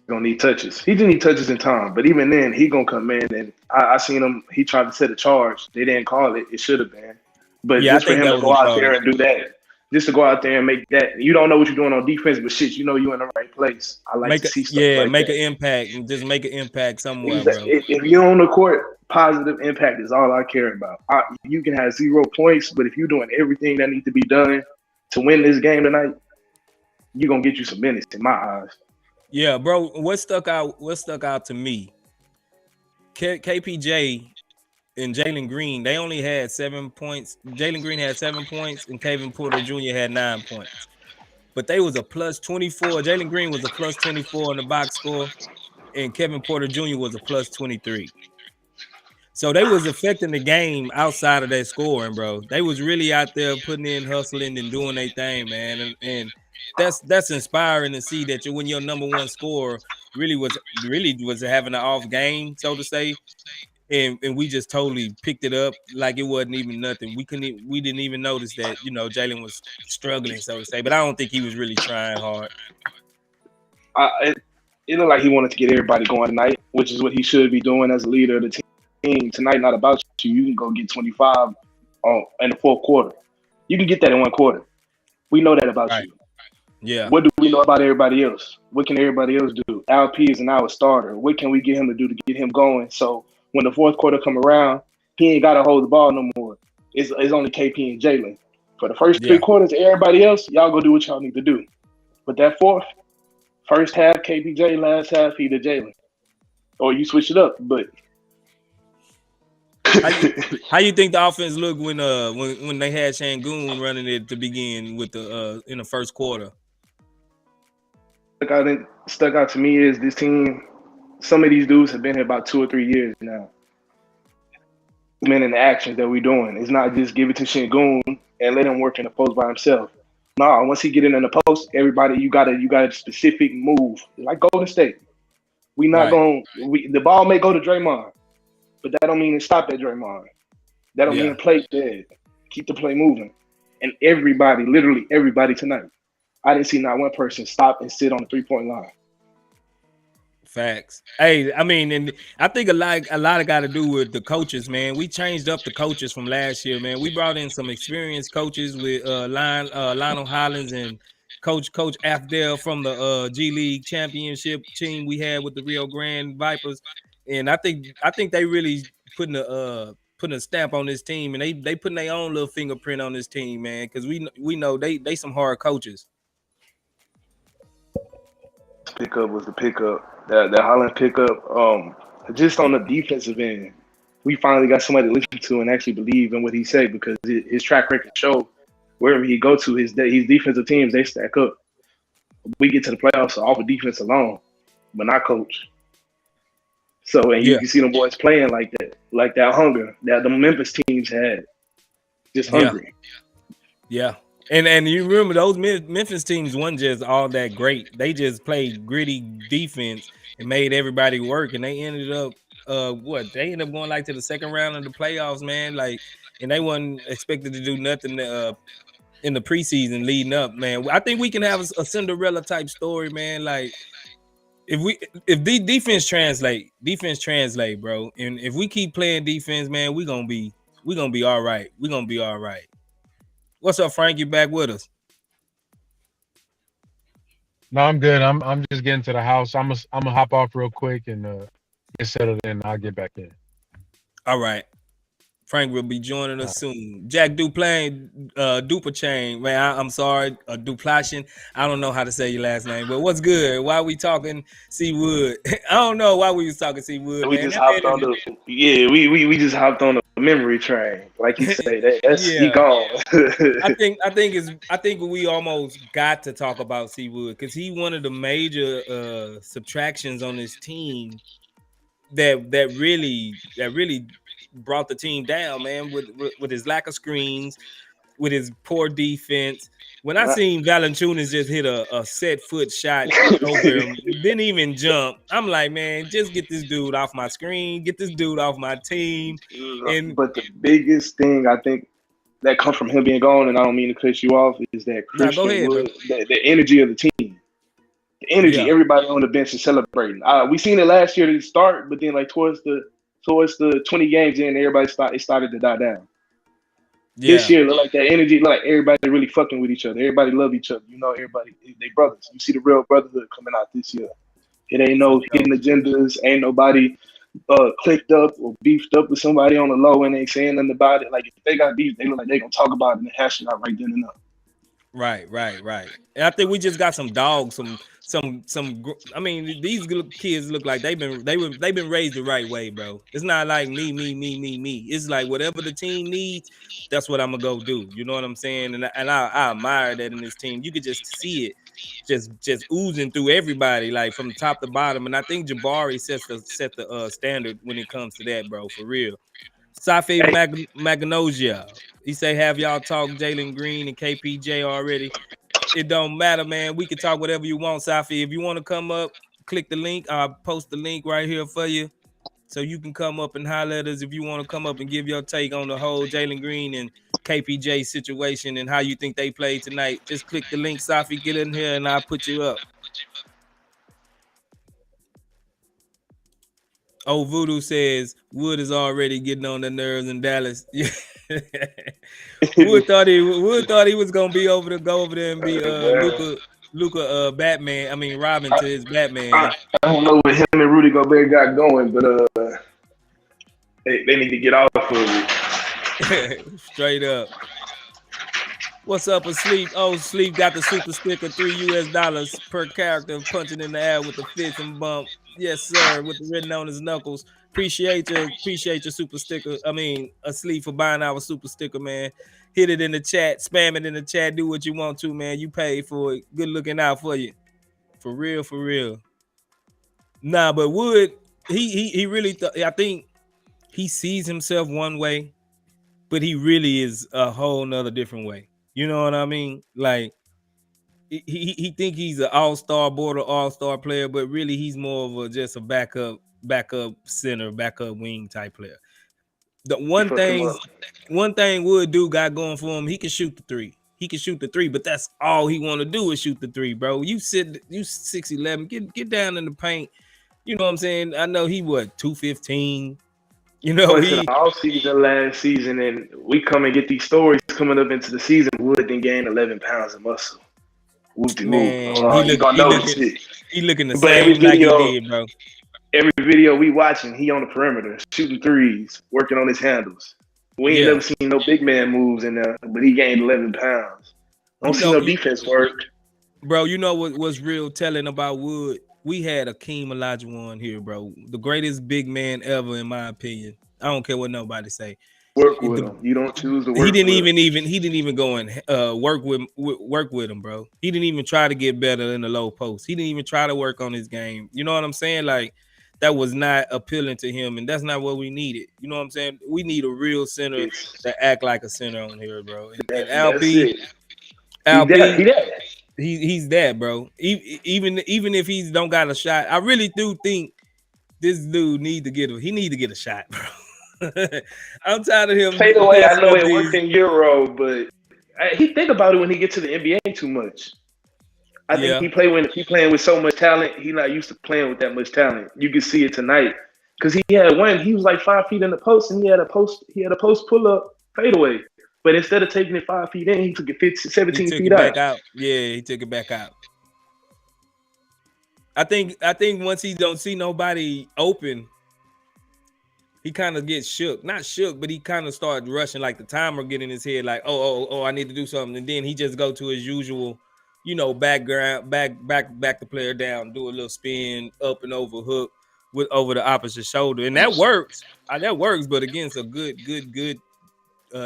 Gonna need touches. He didn't need touches in time, but even then, he gonna come in and I seen him. He tried to set a charge. They didn't call it. It should have been. But just for him to go out there and do that. Just to go out there and make that, you don't know what you're doing on defense, but shit, you know you're in the right place. I like to see stuff like make that. An impact and just make an impact somewhere, bro. If you're on the court, positive impact is all I care about. You can have 0 points, but if you're doing everything that needs to be done to win this game tonight, you're gonna get you some minutes in my eyes. Yeah, bro. What stuck out to me? KPJ and Jalen Green, they only had 7 points. Jalen Green had 7 points, and Kevin Porter Jr. had 9 points. But they was a plus 24. Jalen Green was a plus 24 in the box score, and Kevin Porter Jr. was a plus 23. So they was affecting the game outside of that scoring, bro. They was really out there putting in, hustling, and doing their thing, man. And that's inspiring to see that when your number one scorer really was having an off game, so to say. And we just totally picked it up like it wasn't even nothing. We didn't even notice that, Jalen was struggling, so to say. But I don't think he was really trying hard. It looked like he wanted to get everybody going tonight, which is what he should be doing as a leader of the team. Tonight, not about you. You can go get 25 in the fourth quarter. You can get that in one quarter. We know that about you. Yeah. What do we know about everybody else? What can everybody else do? LP is an hour starter. What can we get him to do to get him going? So when the fourth quarter come around, he ain't got to hold the ball no more. It's only KP and Jalen. For the first 3 quarters, everybody else, y'all go do what y'all need to do. But that first half KPJ, last half either Jalen. Or you switch it up, but how you think the offense looked when they had Sengun running it to begin with in the first quarter? What I think stuck out to me is this team. Some of these dudes have been here about 2 or 3 years now. Men in the actions that we're doing. It's not just give it to Sengun and let him work in the post by himself. No, once he get in the post, everybody, you got a specific move. Like Golden State. We not going the ball may go to Draymond, but that don't mean it stop at Draymond. That don't mean play dead. Keep the play moving. And everybody, literally everybody tonight, I didn't see not one person stop and sit on the 3-point line. Facts. Hey, I mean, and I think a lot got to do with the coaches, man. We changed up the coaches from last year, man. We brought in some experienced coaches with Lionel Hollins and Coach Afdel from the G League championship team we had with the Rio Grande Vipers, and I think they really putting a stamp on this team, and they putting their own little fingerprint on this team, man. Because we know they some hard coaches. Pickup was the pickup. That Holland pickup. Just on the defensive end, we finally got somebody to listen to and actually believe in what he said, because his track record show wherever he go to, his defensive teams, they stack up. We get to the playoffs off of defense alone, but not coach. So, and you can see them boys playing like that hunger that the Memphis teams had, just hungry. Yeah. And you remember those Memphis teams weren't just all that great. They just played gritty defense and made everybody work. And they ended up They ended up going like to the second round of the playoffs, man. Like, and they wasn't expected to do nothing in the preseason leading up, man. I think we can have a Cinderella type story, man. Like, if the defense translate, bro. And if we keep playing defense, man, we gonna be all right. We're gonna be all right. What's up, Frank? You back with us? No, I'm good. I'm just getting to the house. I'm gonna hop off real quick and get settled in. I'll get back in. All right. Frank will be joining us soon. Jack Duplain, Dupachain, man. I'm sorry, Duplation. I don't know how to say your last name, but what's good? Why we talking C Wood? I don't know why we was talking C Wood. We man. just hopped on we just hopped on the memory train, like you say. That's he gone. I think we almost got to talk about C Wood because he one of the major subtractions on this team that really brought the team down, man, with his lack of screens, with his poor defense. When I seen Valanciunas just hit a set foot shot over him, didn't even jump, I'm like, man, just get this dude off my screen, get this dude off my team. But the biggest thing I think that comes from him being gone, and I don't mean to cut you off, is that Christian Wood, the energy of the team. The energy, everybody on the bench is celebrating. We seen it last year to start, but then like towards the 20 games in, everybody started to die down. Yeah. This year, look like that energy, look like everybody really fucking with each other. Everybody love each other. You know, everybody, they brothers. You see the real brotherhood coming out this year. It ain't no hidden agendas. Ain't nobody clicked up or beefed up with somebody on the low and ain't saying nothing about it. Like, if they got beef, they look like they gonna talk about it and hash it out right then and there. Right. And I think we just got some dogs, some. I mean, these kids look like they've been raised the right way, bro. It's not like me. It's like whatever the team needs, that's what I'm gonna go do. You know what I'm saying? And I admire that in this team. You could just see it, just oozing through everybody, like from top to bottom. And I think Jabari set the standard when it comes to that, bro. For real. Safi Magnosia. He say, have y'all talked Jalen Green and KPJ already? It don't matter, man. We can talk whatever you want, Safi. If you want to come up, click the link. I'll post the link right here for you. So you can come up and holler at us if you want to come up and give your take on the whole Jalen Green and KPJ situation and how you think they played tonight. Just click the link, Safi. Get in here and I'll put you up. Oh, Voodoo says Wood is already getting on the nerves in Dallas. Wood thought he was gonna go over there and be Luka Batman. I mean Robin to his Batman. I don't know what him and Rudy Gobert got going, but they need to get off of it. Straight up. What's up, Asleep? Oh, Sleep got the super sticker, $3 per character, punching in the air with the fist and bump. Yes, sir, with the written on his knuckles. Appreciate your super sticker. I mean, Asleep for buying our super sticker, man. Hit it in the chat, spam it in the chat, do what you want to, man. You paid for it. Good looking out for you. For real. Nah, but Wood, he really I think he sees himself one way, but he really is a whole nother different way. You know what I mean? Like he think he's an all-star player, but really he's more of just a backup center, backup wing type player. The one thing Wood do got going for him, he can shoot the three. He can shoot the three, but that's all he want to do is shoot the three, bro. You 6'11", get down in the paint. You know what I'm saying? I know he 215. You know, But it's an off season last season, and we come and get these stories coming up into the season. Wood didn't gain 11 pounds of muscle. Man, he looking the but same like he did, bro. Every video we watching, he on the perimeter, shooting threes, working on his handles. We ain't never seen no big man moves in there, but he gained 11 pounds. Don't see no defense work. Bro, you know what was real telling about Wood? We had Akeem Olajuwon here, bro. The greatest big man ever, in my opinion. I don't care what nobody say. Work with him. You don't choose to work. He didn't even go and work with him, bro. He didn't even try to get better in the low post. He didn't even try to work on his game. You know what I'm saying? Like, that was not appealing to him, and that's not what we needed. You know what I'm saying? We need a real center to act like a center on here, bro. And LP, he's that, bro. Even if he don't got a shot, I really do think this dude need to get a shot, bro. I'm tired of him. Fade away. I know it worked in Euro, but he think about it when he get to the NBA too much. I think he playing with so much talent. He not used to playing with that much talent. You can see it tonight because he was like 5 feet in the post, and he had a post pull up fadeaway. But instead of taking it 5 feet in, he took it 17 feet out. Yeah, he took it back out. I think once he don't see nobody open, he kind of gets shook. Not shook, but he kind of started rushing, like the timer get in his head, like, oh, I need to do something. And then he just go to his usual, back the player down, do a little spin, up and over hook over the opposite shoulder. And that works. But against a good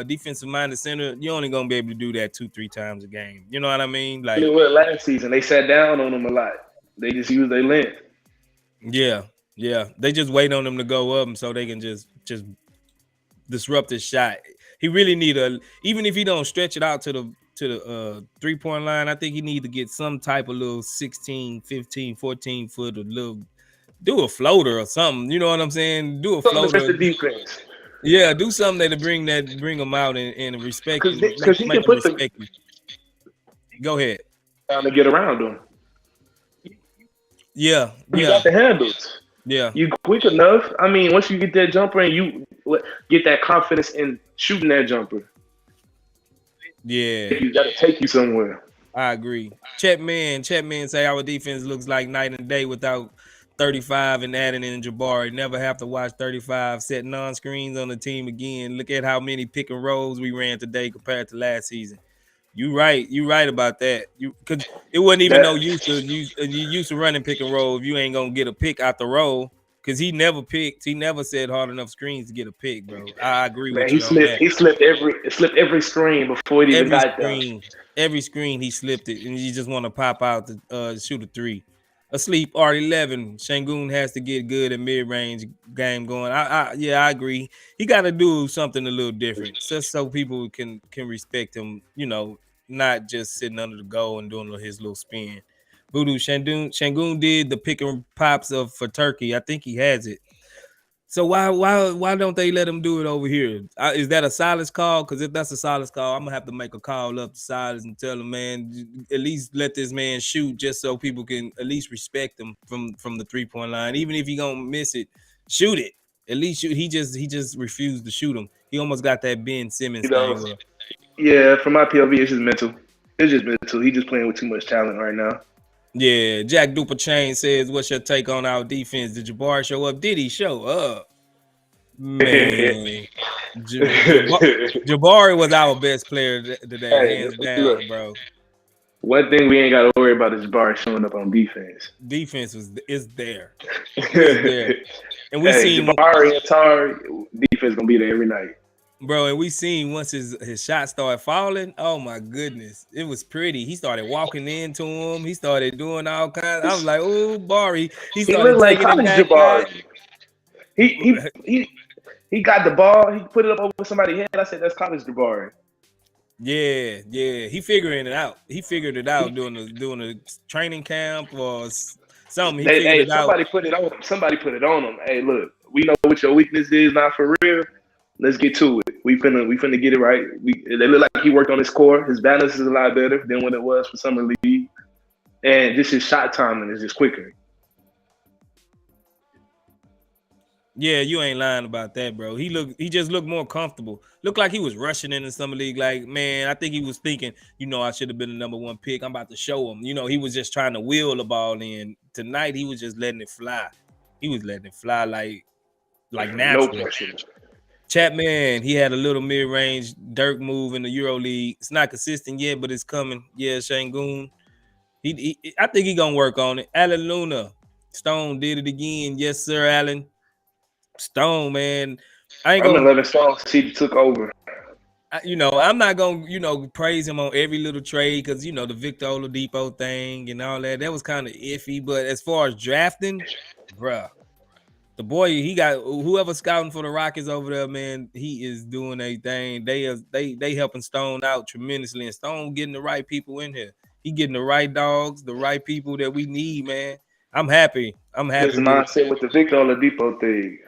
defensive minded center, you're only gonna be able to do that 2-3 times a game. You know what I mean? Like last season, they sat down on him a lot. They just use their length. Yeah. They just wait on him to go up, so they can just disrupt his shot. He really need even if he don't stretch it out to the 3-point line, I think he need to get some type of little 16, 15, 14 foot or do a floater or something. You know what I'm saying? Do a floater. The defense. Yeah, do something to bring them out and respect. Because he can put the. Go ahead. Trying to get around him. Yeah. You got the handles. Yeah. You quick enough. I mean, once you get that jumper and you get that confidence in shooting that jumper. Yeah. You got to take you somewhere. I agree. Chetman say our defense looks like night and day without 35 and adding in Jabari. Never have to watch 35 set non-screens on the team again. Look at how many pick and rolls we ran today compared to last season. You right about that. Because it wasn't even no use to running pick and roll if you ain't gonna get a pick out the roll. Because he never picked. He never said hard enough screens to get a pick, bro. I agree with you. He slipped every screen before he even got there. Every screen he slipped it, and you just want to pop out to shoot a three. Asleep R11. Sengun has to get good at mid-range game going. I agree. He got to do something a little different, just so people can respect him. Not just sitting under the goal and doing his little spin. Voodoo Sengun did the pick and pops for Turkey. I think he has it. So why don't they let him do it over here? Is that a Silas call? Because if that's a Silas call, I'm gonna have to make a call up to Silas and tell him, man, at least let this man shoot, just so people can at least respect him from the 3-point line. Even if he gonna miss it, shoot it. At least shoot. He just refused to shoot him. He almost got that Ben Simmons thing. Yeah, from my POV, it's just mental. It's just mental. He just playing with too much talent right now. Yeah, Jack Duper Chain says, what's your take on our defense? Did Jabari show up? Did he show up? Man, Jabari was our best player today, hands down, bro. One thing we ain't got to worry about is Jabari showing up on defense. Defense is there. It's there. And we seen Jabari and Tari, defense gonna be there every night. Bro, and we seen once his shot started falling, oh my goodness, it was pretty. He started walking into him. He started doing all kinds. I was like, oh, Bari. He started like college Jabari. He got the ball. He put it up over somebody's head. I said, that's college Jabari. Yeah. He figuring it out. He figured it out doing a training camp or something. Somebody put it on him. Hey, look, we know what your weakness is, not for real. Let's get to it. We finna get it right. It look like he worked on his core. His balance is a lot better than what it was for summer league, and just his shot timing is just quicker. Yeah, you ain't lying about that, bro. He just looked more comfortable. Looked like he was rushing in the summer league. Like, man, I think he was thinking, I should have been the #1 pick. I'm about to show him. He was just trying to wheel the ball in. Tonight, he was just letting it fly. He was letting it fly like natural. No pressure. Chapman, he had a little mid-range Dirk move in the Euro League. It's not consistent yet, but it's coming. Yeah, Sengun. I think he gonna work on it. Alan Luna, Stone did it again. Yes, sir, Alan. Stone, man. I'm in loving Stone since he took over. I'm not gonna, praise him on every little trade because the Victor Oladipo thing and all that. That was kind of iffy. But as far as drafting, bruh, the boy, he got whoever scouting for the Rockets over there, man. He is doing a thing. They helping Stone out tremendously, and Stone getting the right people in here. He getting the right dogs, the right people that we need, man. I'm happy. His mindset with the Victor Oladipo thing.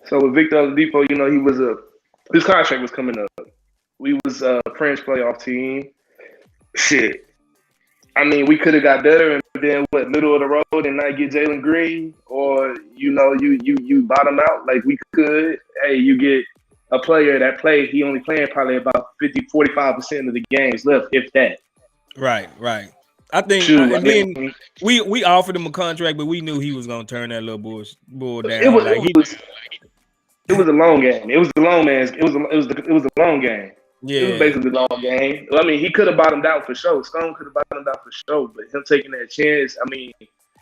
So with Victor Oladipo, his contract was coming up. We was a French playoff team. Shit. I mean, we could have got better and then middle of the road and not get Jalen Green, or you bottom out like we could. Hey, you get a player that played. He only playing probably about 45% of the games left, if that. Right. I think, and then we offered him a contract, but we knew he was gonna turn that little bull down. It was a long game. It was the long man. It was a long game. Yeah, it was basically a long game. I mean, he could have bottomed out for sure. Stone could have bottomed out for sure, but him taking that chance. I mean,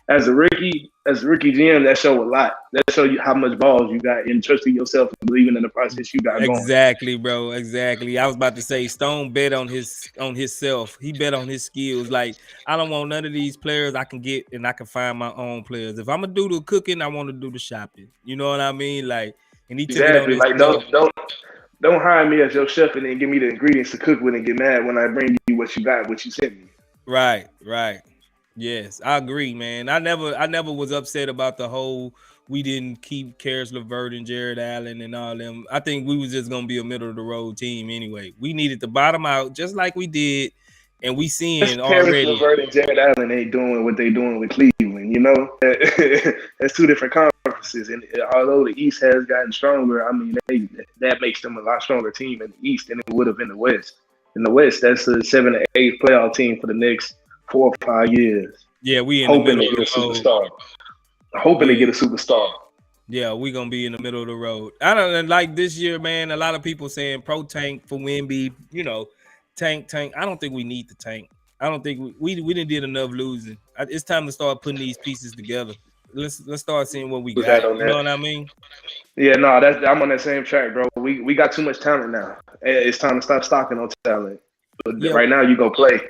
as a rookie GM, that show a lot. That show you how much balls you got and trusting yourself and believing in the process you got going. Exactly, bro. Exactly. I was about to say Stone bet on himself. He bet on his skills. Like, I don't want none of these players. I can get and I can find my own players. If I'm gonna do the cooking, I want to do the shopping. You know what I mean? Like, and he took it on his like don't hire me as your chef and then give me the ingredients to cook with and get mad when I bring you what you got, what you sent me. Right. Yes, I agree, man. I never was upset about the whole we didn't keep Karis LeVert and Jared Allen and all them. I think we was just gonna be a middle of the road team anyway. We needed to bottom out just like we did, and we seeing already. Karis LeVert and Jared Allen ain't doing what they doing with Cleveland. That's two different conferences. And although the East has gotten stronger, I mean that makes them a lot stronger team in the East than it would have in the West. In the West, that's a 7 to 8 playoff team for the next 4 or 5 years. Yeah, we in hoping the middle to get a superstar. Hoping to get a superstar. Yeah, we gonna be in the middle of the road. I don't like this year, man. A lot of people saying pro tank for Wemby. Tank. I don't think we need to tank. I don't think we didn't enough losing. It's time to start putting these pieces together. Let's start seeing what we got. You know what I mean? Yeah, no, I'm on that same track, bro. We got too much talent now. It's time to stop stocking on talent. But right now, you go play.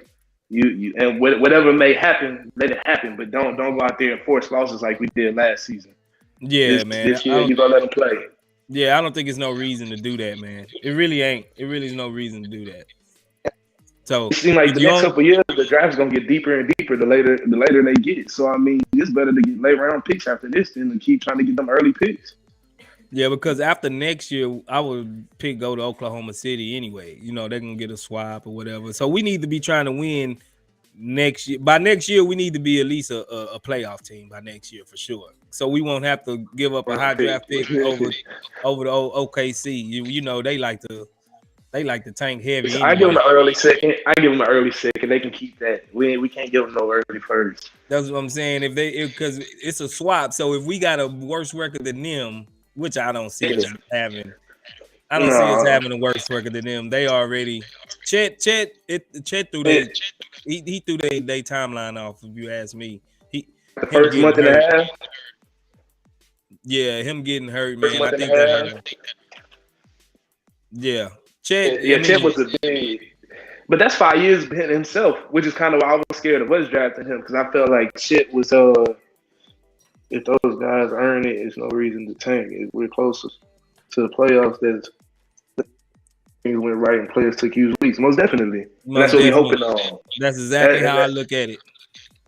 You and whatever may happen, let it happen. But don't go out there and force losses like we did last season. Yeah, man. This year, you gonna let them play. Yeah, I don't think it's no reason to do that, man. It really ain't. It really is no reason to do that. So it seems like the next couple of years, the draft's gonna get deeper and deeper the later they get. So I mean, it's better to get late round picks after this than to keep trying to get them early picks. Yeah, because after next year, I would go to Oklahoma City anyway. They're gonna get a swap or whatever. So we need to be trying to win next year. By next year, we need to be at least a playoff team by next year for sure. So we won't have to give up a high draft pick over the OKC. They like to tank heavy. Anyway. I give them an early second. They can keep that. We can't give them no early first. That's what I'm saying. Because it's a swap. So if we got a worse record than them, which I don't see us having. I don't see us having a worse record than them. They already Chet threw their he threw their timeline off. If you ask me, the first month and a half. Yeah, him getting hurt, man. I think that hurt. Yeah, Chet. Chet was a big, but that's 5 years behind himself, which is kind of why I was scared of us drafting him because I felt like Chet was if those guys earn it, there's no reason to tank. If we're closer to the playoffs, things went right and players took huge leaps. Most definitely. That's what we're hoping on. That's exactly how I look at it.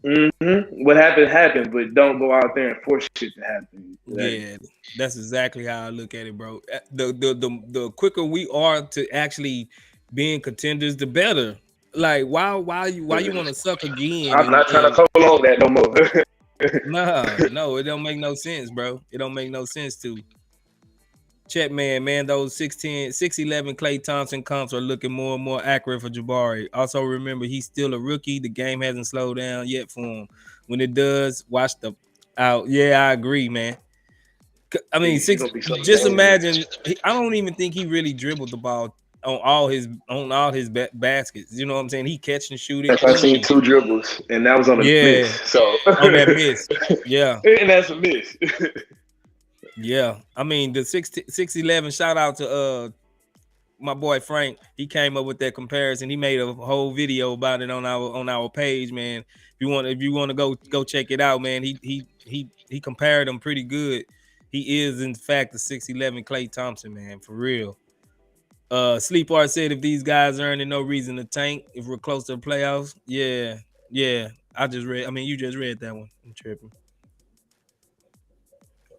What happened, but don't go out there and force shit to happen. Yeah, that's exactly how I look at it, bro. The quicker we are to actually being contenders, the better. Like, why you want to suck again? I'm not trying to prolong that no more. No, it don't make no sense, bro. It don't make no sense to. Chet man, those 6'11" Klay Thompson comps are looking more and more accurate for Jabari. Also, remember, he's still a rookie. The game hasn't slowed down yet for him. When it does, watch the out. Yeah, I agree, man. I mean, just imagine. I don't even think he really dribbled the ball on all his baskets. You know what I'm saying? He catch and shoot it. I seen 2 dribbles, and that was on a miss. So on that miss, yeah, and that's a miss. Yeah, I mean the 6'11". Shout out to my boy Frank. He came up with that comparison. He made a whole video about it on our page, man. If you want to go check it out, man. He compared them pretty good. He is in fact the 6'11" Klay Thompson, man, for real. Sleep Art said if these guys are earning no reason to tank if we're close to the playoffs. Yeah. You just read that one. I'm tripping.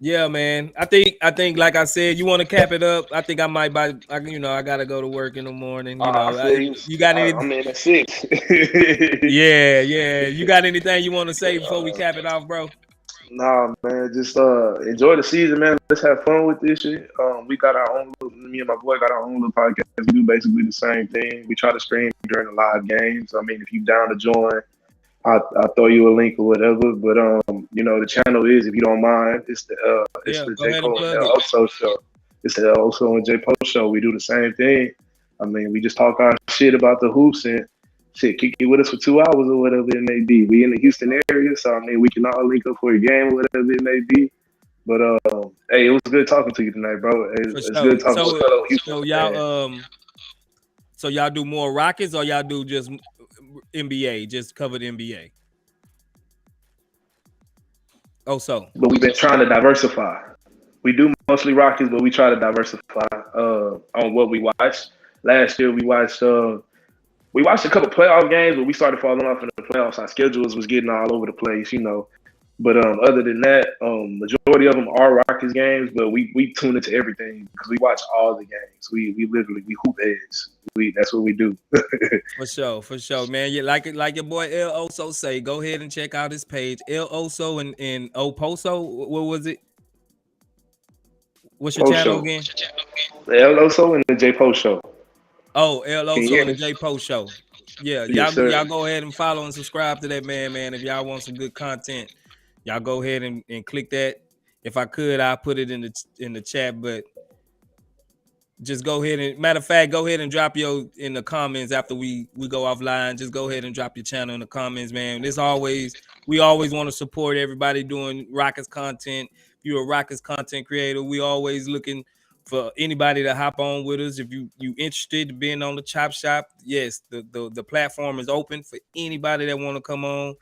Yeah, man. I think like I said, you want to cap it up. I think I might buy. I gotta go to work in the morning. You got any? I'm in at 6. Yeah. You got anything you want to say before we cap it off, bro? Nah, man. Just enjoy the season, man. Let's have fun with this shit. We got our own. Me and my boy got our own little podcast. We do basically the same thing. We try to stream during the live games. I mean, if you down to join, I'll throw you a link or whatever. But the channel is, if you don't mind, it's the J Cole and Oso show. It's the Oso and J Poe show. We do the same thing. I mean, we just talk our shit about the hoops and shit. Kick it with us for 2 hours or whatever it may be. We in the Houston area, so I mean, we can all link up for a game or whatever it may be. But hey, it was good talking to you tonight, bro. It's good talking to fellow Houston fans. So y'all do more Rockets or y'all do just NBA, just covered NBA? But we've been trying to diversify. We do mostly Rockets, but we try to diversify on what we watch. Last year we watched a couple playoff games, but we started falling off in the playoffs. Our schedules was getting all over the place, But other than that, majority of them are Rockets games, but we tune into everything because we watch all the games. We literally hoop heads. That's what we do. For sure, man. Yeah, like your boy El Oso say, go ahead and check out his page. El Oso and Oposo. What was it? What's your channel again? El Oso and the J Poe show. Oh, El Oso and the J Poe show. Yeah, y'all go ahead and follow and subscribe to that man. If y'all want some good content, y'all go ahead and click that. If I could, I'll put it in the chat, but just go ahead and, matter of fact, go ahead and drop in the comments after we go offline. Just go ahead and drop your channel in the comments, man. We always want to support everybody doing Rockets content. If you're a Rockets content creator, we always looking for anybody to hop on with us. If you interested in being on the Chop Shop, yes, the platform is open for anybody that want to come on.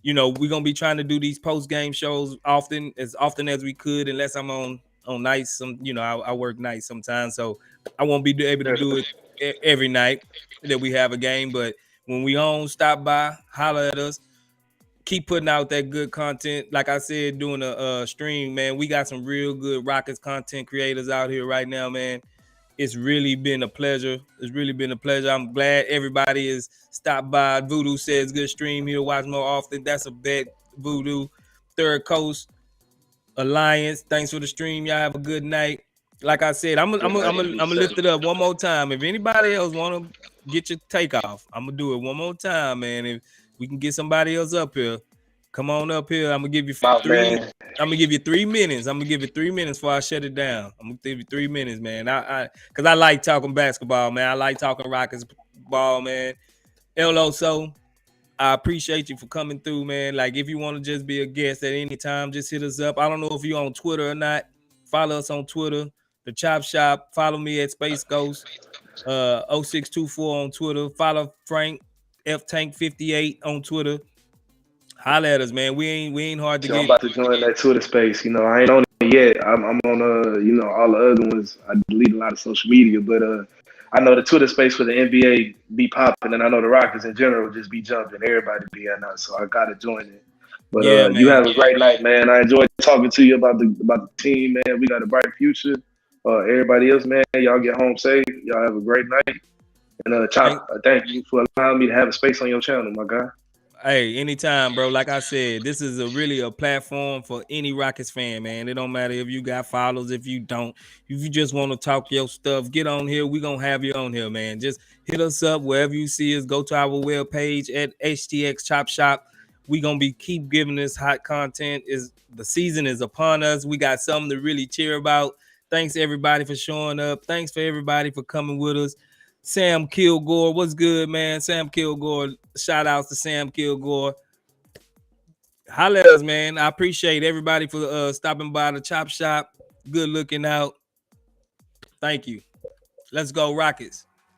We're gonna be trying to do these post-game shows as often as we could, unless I'm on nights. I work nights sometimes, so I won't be able to do it every night that we have a game. But when we on, stop by, holler at us. Keep putting out that good content. Like I said, doing a stream, man. We got some real good Rockets content creators out here right now, man. It's really been a pleasure. I'm glad everybody has stopped by. Voodoo says good stream here. Watch more often. That's a bet. Voodoo. Third Coast Alliance. Thanks for the stream. Y'all have a good night. Like I said, I'm gonna lift it up one more time. If anybody else want to get your takeoff, I'm gonna do it one more time, man. If we can get somebody else up here, come on up here. I'm gonna give you 3 minutes. I'm gonna give you 3 minutes before I shut it down. I'm gonna give you 3 minutes, man. Because I like talking basketball, man. I like talking Rockets ball, man. El Oso, I appreciate you for coming through, man. Like, if you want to just be a guest at any time, just hit us up. I don't know if you're on Twitter or not. Follow us on Twitter, The Chop Shop. Follow me at Space Ghost 0624 on Twitter. Follow Frank FTank58 on Twitter. Holla at us, man. We ain't hard to get. I'm about to join that Twitter space. I ain't on it yet. I'm on all the other ones. I delete a lot of social media, but I know the Twitter space for the NBA be popping, and I know the Rockets in general just be jumping. Everybody be at now, so I gotta join it. But Yeah, you man. have a great night, man. I enjoyed talking to you about the team, man. We got a bright future. Everybody else, man, y'all get home safe. Y'all have a great night. And Chop, thank you for allowing me to have a space on your channel, my guy. Hey, anytime, bro. Like I said, this is really a platform for any Rockets fan, man. It don't matter if you got followers, if you don't. If you just want to talk your stuff, get on here. We're going to have you on here, man. Just hit us up wherever you see us. Go to our webpage at HTX Chop Shop. We're going to be keep giving this hot content. The season is upon us. We got something to really cheer about. Thanks, everybody, for showing up. Thanks for everybody for coming with us. Sam Kilgore, what's good, man? Sam Kilgore, shout outs to Sam Kilgore. Holla at us, man. I appreciate everybody for stopping by the Chop Shop. Good looking out. Thank you. Let's go, Rockets.